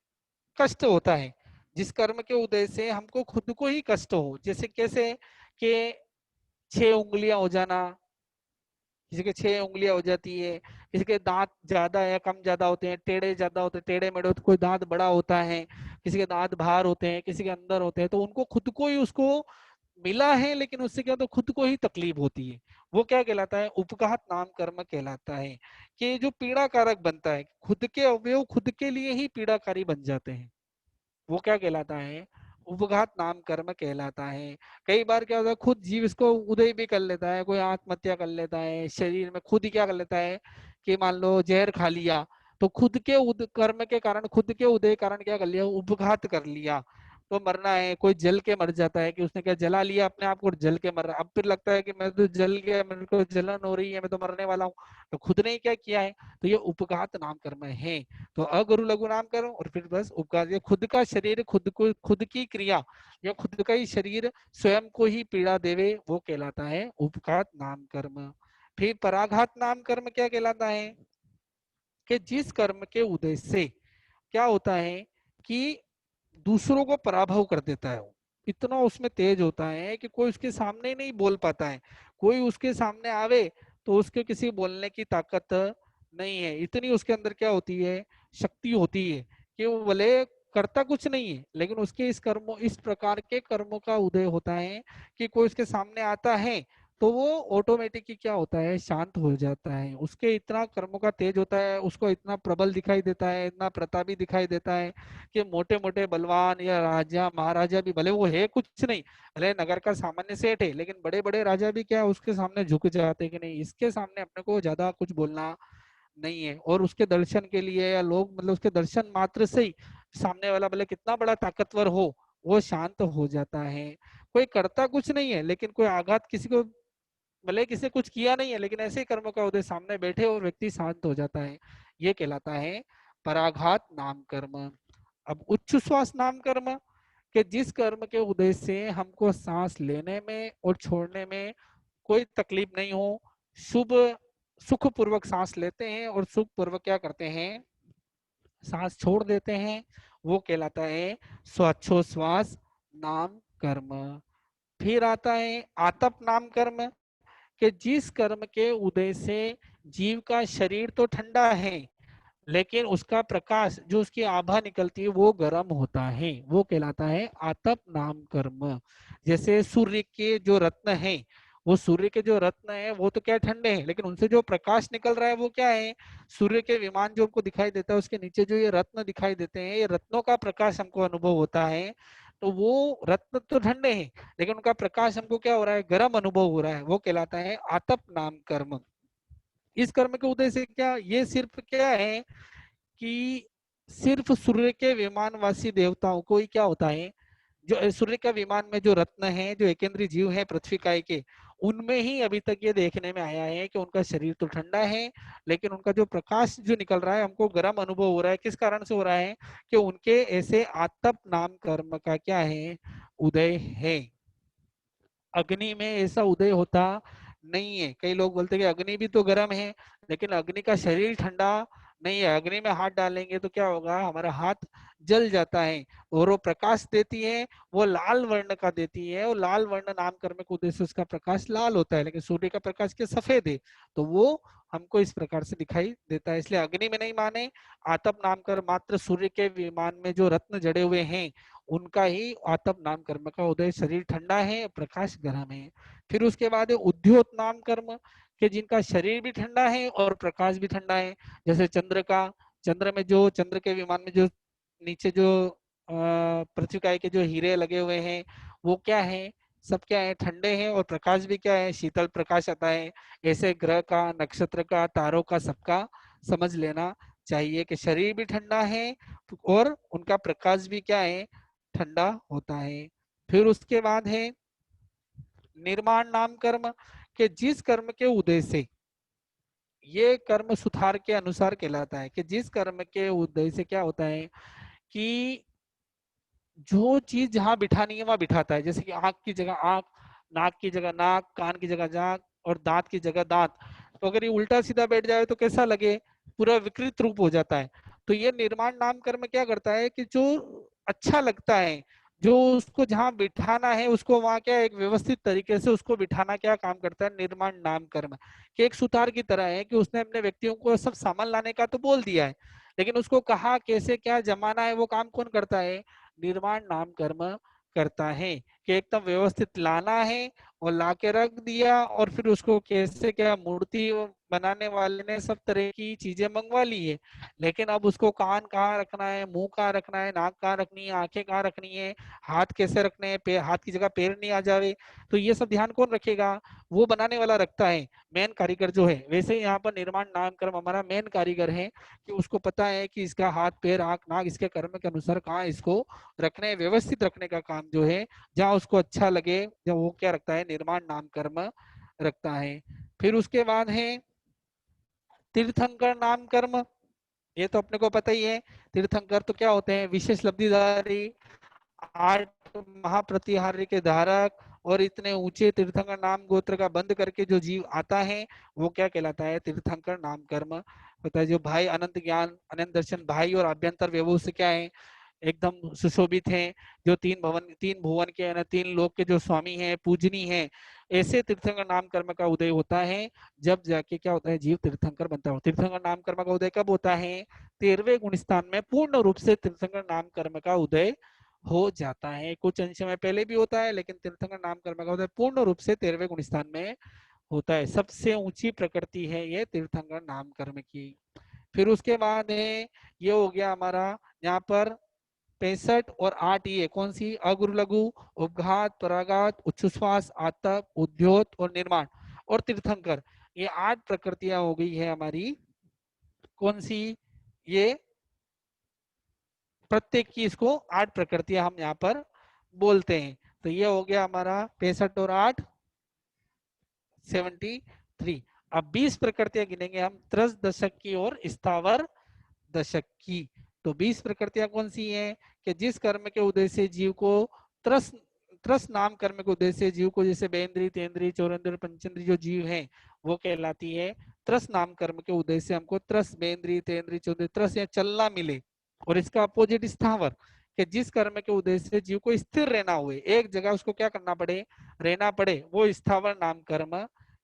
कष्ट होता है। जिस कर्म के उद्देश्य से हमको खुद को ही कष्ट हो, जैसे कैसे कि 6 उंगलियां हो जाना, किसी के 6 उंगलियां हो जाती है, किसी के दांत ज्यादा या कम ज्यादा होते हैं, टेढ़े ज्यादा होते हैं, टेढ़े मेढ़े होते, कोई दांत बड़ा होता है, किसी के दांत बाहर होते हैं, किसी के अंदर होते हैं, तो उनको खुद को ही उसको मिला है, लेकिन उससे क्या, तो खुद को ही तकलीफ होती है। वो क्या कहलाता है? उपघात नाम कर्म कहलाता है। कि जो पीड़ा कारक बनता है, खुद के अवयव खुद के लिए ही पीड़ाकारी बन जाते हैं, वो क्या कहलाता है? उपघात नाम कर्म कहलाता है। कई बार क्या होता है, खुद जीव इसको उदय भी कर लेता है, कोई आत्महत्या कर लेता है, शरीर में खुद ही क्या कर लेता है, कि मान लो जहर खा लिया, तो खुद के कर्म के कारण, खुद के उदय कारण क्या कर लिया, उपघात कर लिया, तो मरना है। कोई जल के मर जाता है, कि उसने क्या जला लिया अपने आप को, जल के मर रहा है, अब फिर लगता है कि मैं तो जल गया, मेरे को जलन हो रही है, मैं तो मरने वाला हूँ, तो खुद ने ही क्या किया है, तो ये उपघात नाम कर्म है। तो अगुरु लघु नाम करो, और फिर बस उपकार, ये खुद का शरीर, खुद को, खुद की क्रिया, या खुद का ही शरीर स्वयं को ही पीड़ा देवे, वो कहलाता है उपघात नाम कर्म। फिर पराघात नाम कर्म क्या कहलाता है? कि जिस कर्म के उद्देश्य से क्या होता है, कि दूसरों को पराभव कर देता है, वो इतना उसमें तेज होता है कि कोई उसके सामने नहीं बोल पाता है, कोई उसके सामने आवे तो उसके किसी बोलने की ताकत नहीं है। इतनी उसके अंदर क्या होती है, शक्ति होती है कि वो भले करता कुछ नहीं है, लेकिन उसके इस प्रकार के कर्मों का उदय होता है कि कोई उसके सामने आता है तो वो ऑटोमेटिकली क्या होता है, शांत हो जाता है। उसके इतना कर्मों का तेज होता है, उसको इतना प्रबल दिखाई देता है, इतना प्रतापी दिखाई देता है कि मोटे मोटे बलवान या राजा महाराजा भी, भले वो है कुछ नहीं, भले नगर का सामान्य सेठ है, लेकिन बड़े बड़े राजा भी क्या उसके सामने झुक जाते हैं कि नहीं, इसके सामने अपने को ज्यादा कुछ बोलना नहीं है। और उसके दर्शन के लिए या लोग मतलब उसके दर्शन मात्र से ही सामने वाला भले कितना बड़ा ताकतवर हो वो शांत हो जाता है। कोई करता कुछ नहीं है, लेकिन कोई आघात किसी को, भले किसी कुछ किया नहीं है, लेकिन ऐसे कर्मों का उदय सामने बैठे और व्यक्ति शांत हो जाता है, ये कहलाता है पराघात नाम कर्म। अब उच्च श्वास नाम कर्म, कि जिस कर्म के उदय से हमको सांस लेने में और छोड़ने में कोई तकलीफ नहीं हो, शुभ सुख पूर्वक सांस लेते हैं और सुख पूर्वक क्या करते हैं, सांस छोड़ देते हैं, वो कहलाता है स्वाच्छोश्वास नाम कर्म। फिर आता है आतप नाम कर्म, कि जिस कर्म के उदय से जीव का शरीर तो ठंडा है, लेकिन उसका प्रकाश जो उसकी आभा निकलती है वो गर्म होता है, वो कहलाता है आतप नाम कर्म। जैसे सूर्य के जो रत्न है, वो सूर्य के जो रत्न है वो तो क्या ठंडे हैं, लेकिन उनसे जो प्रकाश निकल रहा है वो क्या है, सूर्य के विमान जो हमको दिखाई देता है उसके नीचे जो ये रत्न दिखाई देते हैं, ये रत्नों का प्रकाश हमको अनुभव होता है। तो वो रत्न तो ठंडे हैं, लेकिन उनका प्रकाश हमको क्या हो रहा है, गर्म अनुभव हो रहा है, वो कहलाता है आतप नाम कर्म। इस कर्म के उदय से क्या, ये सिर्फ क्या है कि सिर्फ सूर्य के विमानवासी देवताओं को ही क्या होता है, जो सूर्य का विमान में जो रत्न है, जो एकेंद्रीय जीव है पृथ्वी काय के, उनमें ही अभी तक ये देखने में आया है कि उनका शरीर तो ठंडा है, लेकिन उनका जो प्रकाश जो निकल रहा है हमको गर्म अनुभव हो रहा है। किस कारण से हो रहा है, कि उनके ऐसे आतप नाम कर्म का क्या है, उदय है। अग्नि में ऐसा उदय होता नहीं है। कई लोग बोलते हैं कि अग्नि भी तो गर्म है, लेकिन अग्नि का शरीर ठंडा नहीं है। अग्नि में हाथ डालेंगे तो क्या होगा, हमारा हाथ जल जाता है। और वो प्रकाश देती है, वो लाल वर्ण का देती है, और लाल वर्ण नाम कर्म के उद्देश्य उसका प्रकाश लाल होता है, लेकिन सूर्य का प्रकाश क्या सफेद है, तो वो हमको इस प्रकार से दिखाई देता है। इसलिए अग्नि में नहीं माने, आतप नाम कर मात्र सूर्य के विमान में जो रत्न जड़े हुए हैं उनका ही आतप नाम कर्म का उदय, शरीर ठंडा है प्रकाश गर्म है। फिर उसके बाद है उद्योत नाम कर्म, के जिनका शरीर भी ठंडा है और प्रकाश भी ठंडा है। जैसे चंद्र का, चंद्र में जो चंद्र के विमान में जो नीचे जो पृथ्वी काय के जो हीरे लगे हुए हैं वो क्या है, सब क्या है, ठंडे हैं, और प्रकाश भी क्या है, शीतल प्रकाश आता है। ऐसे ग्रह का, नक्षत्र का, तारों का सबका समझ लेना चाहिए कि शरीर भी ठंडा है और उनका प्रकाश भी क्या है, ठंडा होता है। फिर उसके बाद है निर्माण नाम कर्म, के जिस कर्म के उदय से, ये कर्म सुधार के अनुसार कहलाता है, कि जिस कर्म के उदय से क्या होता है कि जो चीज जहां बिठानी है वहां बिठाता है। जैसे कि आंख की जगह आंख, नाक की जगह नाक, कान की जगह नाक, और दांत की जगह दांत। तो अगर ये उल्टा सीधा बैठ जाए तो कैसा लगे, पूरा विकृत रूप हो जाता है। तो ये निर्माण नाम कर्म क्या करता है कि जो अच्छा लगता है, जो उसको जहां बिठाना है उसको वहां क्या एक व्यवस्थित तरीके से उसको बिठाना क्या काम करता है, निर्माण नाम कर्म। कि एक सुतार की तरह है कि उसने अपने व्यक्तियों को सब सामान लाने का तो बोल दिया है, लेकिन उसको कहा कैसे क्या जमाना है वो काम कौन करता है, निर्माण नाम कर्म करता है। कि एकदम व्यवस्थित लाना है और ला के रख दिया, और फिर उसको कैसे क्या मूर्ति बनाने वाले ने सब तरह की चीजें मंगवा ली है, लेकिन अब उसको कान कहाँ रखना है, मुंह कहाँ रखना है, नाक कहाँ रखनी है, आंखें कहाँ रखनी है, हाथ कैसे रखने हैं, पैर, हाथ की जगह पैर नहीं आ जावे, तो ये सब ध्यान कौन रखेगा, वो बनाने वाला रखता है, मेन कारीगर जो है। वैसे ही यहाँ पर निर्माण नाम कर्म हमारा मेन कारीगर है, कि उसको पता है कि इसका हाथ पैर आंख नाक इसके कर्म के अनुसार कहाँ इसको रखने, व्यवस्थित रखने का काम जो है, जहाँ उसको अच्छा लगे, जब वो क्या रखता है, निर्माण नाम कर्म रखता है। फिर उसके बाद है तीर्थंकर नाम कर्म। ये तो अपने को पता ही है, तीर्थंकर तो क्या होते हैं, विशेष लब्धिधारी, 8 महाप्रतिहार्य के धारक, और इतने ऊंचे तीर्थंकर नाम गोत्र का बंद करके जो जीव आता है वो क्या कहलाता है, तीर्थंकर नाम कर्म होता है। जो भाई अनंत ज्ञान अनंत दर्शन भाई और आभ्यंतर व्यवहार से क्या है, एकदम सुशोभित हैं, जो तीन भुवन के ना तीन लोक के जो स्वामी हैं, पूजनी हैं, ऐसे तीर्थंकर नाम कर्म का उदय होता है। जब जाके क्या होता है, जीव तीर्थंकर बनता है। तीर्थंकर नाम कर्म का उदय कब होता है? 13वें गुण स्थान में पूर्ण रूप से तीर्थंकर नाम कर्म का उदय हो जाता है। कुछ अंश में पहले भी होता है, लेकिन तीर्थंकर नाम कर्म का उदय पूर्ण रूप से 13वें गुण स्थान में होता है। सबसे ऊंची प्रकृति है ये तीर्थंकर नाम कर्म की। फिर उसके बाद है, ये हो गया हमारा यहाँ पर 65 और 8, ये कौन सी? अगुरु लघु, उपघात, पराघात, उच्छ्वास, आतप, उद्योत और निर्माण और तीर्थंकर, ये 8 प्रकृतियां हो गई है हमारी। कौन सी? ये प्रत्येक की इसको 8 प्रकृतियां हम यहाँ पर बोलते हैं। तो ये हो गया हमारा 65 और 8, 73। अब 20 प्रकृतियां गिनेंगे हम त्रस दशक की और स्थावर दशक की। तो 20 प्रकृतियां कौन सी हैं? कि जिस कर्म के उदय से जीव को त्रस त्रस नाम कर्म के उदय से जीव को, जैसे बेंद्री, तेंद्री, चौरेंद्र, पंचेंद्री जो जीव हैं वो कहलाती है। त्रस नाम कर्म के उदय से हमको त्रस, बेंद्री, तेंद्री, चौरेंद्री, त्रस या चलना मिले। और इसका अपोजिट स्थावर, कि जिस कर्म के उदय से जीव को स्थिर रहना हुए, एक जगह उसको क्या करना पड़े? रहना पड़े, वो स्थावर नाम कर्म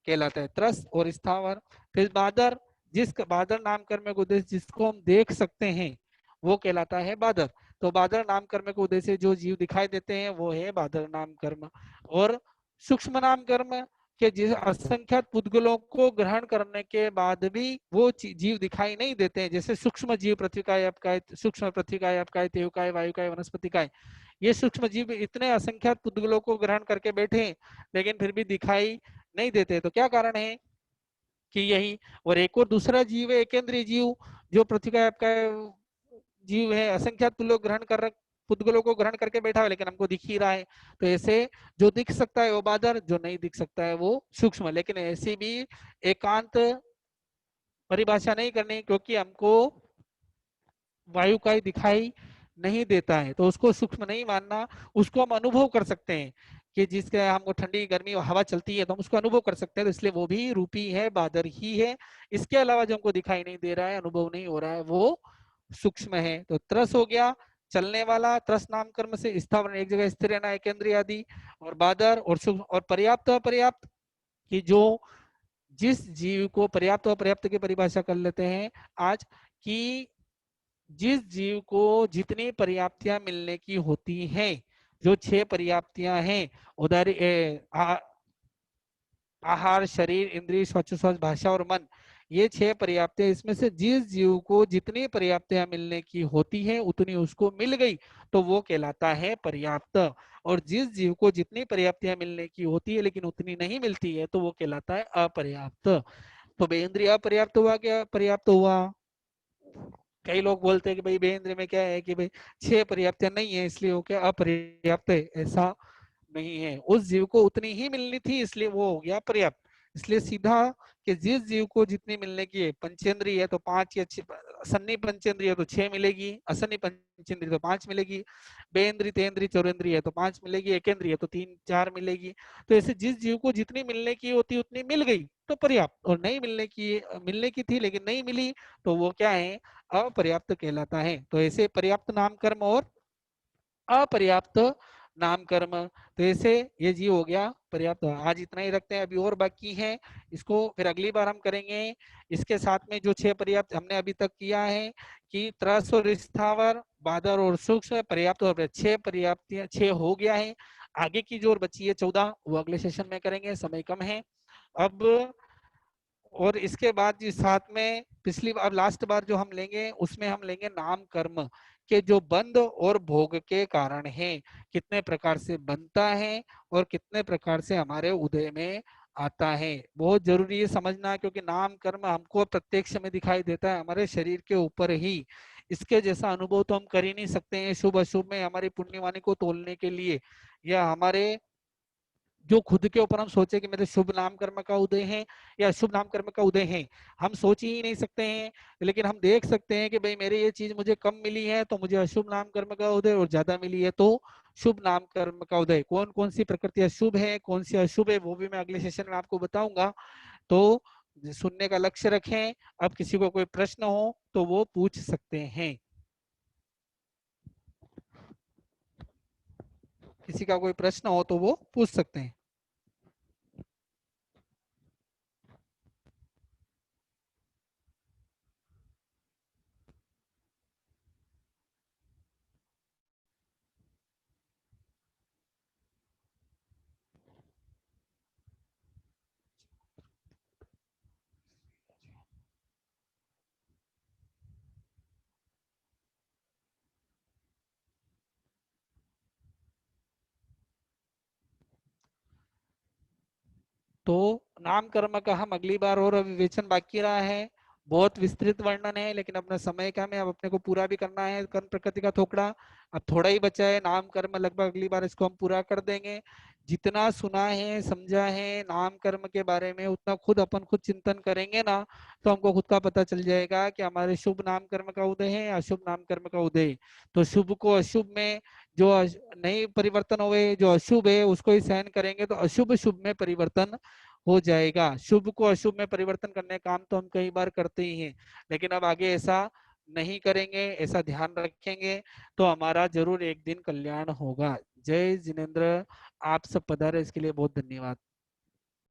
कहलाता है। त्रस और स्थावर। फिर बादर, जिस बादर नाम कर्म के उद्देश्य जिसको हम देख सकते हैं वो कहलाता है बादर। तो बादर नाम कर्म के उद्देश्य जो जीव दिखाई देते हैं वो है बादर नाम कर्म। और सूक्ष्म नाम कर्म, के जिस असंख्यात पुद्गलों को ग्रहण करने के बाद भी वो जीव दिखाई नहीं देते हैं, जैसे सूक्ष्म जीव, पृथ्वीकाय, अपकाय, सूक्ष्म पृथ्वीकाय, अपकाय, तेवकाय, वायुकाय, वनस्पतिकाय, ये सूक्ष्म जीव इतने असंख्यात पुद्गलों को ग्रहण करके बैठे लेकिन फिर भी दिखाई नहीं देते। तो क्या कारण है कि यही। और एक और दूसरा जीव है एकेंद्रीय जीव, जो पृथ्वी का आपका जीव है, असंख्यात लोग ग्रहण कर पुद्गलों को ग्रहण करके बैठा है लेकिन हमको दिख ही रहा है। तो ऐसे जो दिख सकता है वो बादर, जो नहीं दिख सकता है वो सूक्ष्म। लेकिन ऐसी भी एकांत परिभाषा नहीं करनी, क्योंकि हमको वायु का ही दिखाई नहीं देता है तो उसको सूक्ष्म नहीं मानना। उसको हम अनुभव कर सकते हैं कि जिसके हमको ठंडी गर्मी हवा चलती है तो हम उसको अनुभव कर सकते हैं, तो इसलिए वो भी रूपी है, बादर ही है। इसके अलावा जो हमको दिखाई नहीं दे रहा है, अनुभव नहीं हो रहा है, वो सूक्ष्म है। तो त्रस हो गया चलने वाला, त्रस नाम कर्म से स्थावर, एक जगह स्थिर रहना, एक केंद्रीय आदि। और बादर और सूक्ष्म। और पर्याप्त अपर्याप्त, कि जो जिस जीव को, पर्याप्त अपर्याप्त की परिभाषा कर लेते हैं आज, कि जिस जीव को जितनी पर्याप्तियां मिलने की होती हैं, जो 6 पर्याप्तियां हैं, उदार आहार, शरीर, इंद्रिय, श्वासोच्छ्वास, भाषा और मन, ये 6 पर्याप्तियां, इसमें से जिस जीव को जितनी पर्याप्तियां मिलने की होती है उतनी उसको मिल गई तो वो कहलाता है पर्याप्त। और जिस जीव को जितनी पर्याप्तियां मिलने की होती है लेकिन उतनी नहीं मिलती है तो वो कहलाता है अपर्याप्त। तो बेइंद्रिय अपर्याप्त हुआ, क्या पर्याप्त हुआ? कई लोग बोलते हैं कि भाई बेंद्र में क्या है कि भाई 6 पर्याप्त नहीं है इसलिए वो क्या अपर्याप्त है। ऐसा नहीं है, उस जीव को उतनी ही मिलनी थी इसलिए वो हो गया पर्याप्त। इसलिए सीधा कि जिस जीव को जितनी मिलने की है, पंचेंद्रिय है तो 5 या 6, सन्नी पंचेंद्रिय है तो 6 मिलेगी, असन्नी पंचेंद्रिय तो 5 मिलेगी, बेन्द्रिय, तेन्द्रिय, चौरेंद्रिय है तो 5 मिलेगी, एकेंद्रिय तो 3 4 मिलेगी। तो ऐसे जिस जीव को जितनी मिलने की होती उतनी मिल गई तो पर्याप्त, और नहीं मिलने की थी लेकिन नहीं मिली तो वो क्या है? अपर्याप्त कहलाता है। तो ऐसे पर्याप्त नाम कर्म और अपर्याप्त नाम कर्म, तो ऐसे ये जी हो गया पर्याप्त। आज इतना ही रखते हैं, अभी और बाकी है, इसको फिर अगली बार हम करेंगे। इसके साथ में जो 6 पर्याप्त हमने अभी तक किया है कि त्रस और स्थावर, बादर और सूक्ष्म, पर्याप्त और 6 पर्याप्त 6 हो गया है। आगे की जो और बची है 14 वो अगले सेशन में करेंगे, समय कम है अब। और इसके बाद जी साथ में पिछली बार, लास्ट बार जो हम लेंगे उसमें हम लेंगे नाम कर्म के जो बंध और भोग के कारण है, कितने प्रकार से बनता है और कितने प्रकार से हमारे उदय में आता है। बहुत जरूरी है समझना, क्योंकि नाम कर्म हमको प्रत्यक्ष में दिखाई देता है हमारे शरीर के ऊपर ही। इसके जैसा अनुभव तो हम कर ही नहीं सकते हैं शुभ अशुभ में हमारी पुण्यवानी को तोलने के लिए, या हमारे जो खुद के ऊपर हम सोचे कि मेरे शुभ नाम कर्म का उदय है या शुभ नाम कर्म का उदय है, हम सोच ही नहीं सकते हैं। लेकिन हम देख सकते हैं कि भाई मेरे ये चीज मुझे कम मिली है तो मुझे अशुभ नाम कर्म का उदय, और ज्यादा मिली है तो शुभ नाम कर्म का उदय। कौन कौन सी प्रकृतियां शुभ है, कौन सी अशुभ है, वो भी मैं अगले सेशन में आपको बताऊंगा। तो सुनने का लक्ष्य रखें। अब किसी को कोई प्रश्न हो तो वो पूछ सकते हैं। किसी का कोई प्रश्न हो तो वो पूछ सकते हैं। तो नाम कर्म का हम अगली बार और विवेचन बाकी रहा है। बहुत विस्तृत वर्णन है, लेकिन अपना समय कम है, अब अपने को पूरा भी करना है कर्म प्रकृति का थोकड़ा। अब थोड़ा ही बचा है नाम कर्म, लगभग अगली बार इसको हम पूरा कर देंगे। जितना सुना है समझा है नाम कर्म के बारे में, उतना खुद अपन खुद चिंतन करेंगे ना, तो हमको खुद का पता चल जाएगा कि हमारे शुभ नाम कर्म का उदय है या अशुभ नाम कर्म का उदय है। तो शुभ को अशुभ में जो नहीं परिवर्तन हुए, जो अशुभ है उसको ही सहन करेंगे तो अशुभ शुभ में परिवर्तन हो जाएगा। शुभ को अशुभ में परिवर्तन करने का काम तो हम कई बार करते ही हैं, लेकिन अब आगे ऐसा नहीं करेंगे, ऐसा ध्यान रखेंगे तो हमारा जरूर एक दिन कल्याण होगा। जय जिनेन्द्र। आप सब पधारे, इसके लिए बहुत धन्यवाद।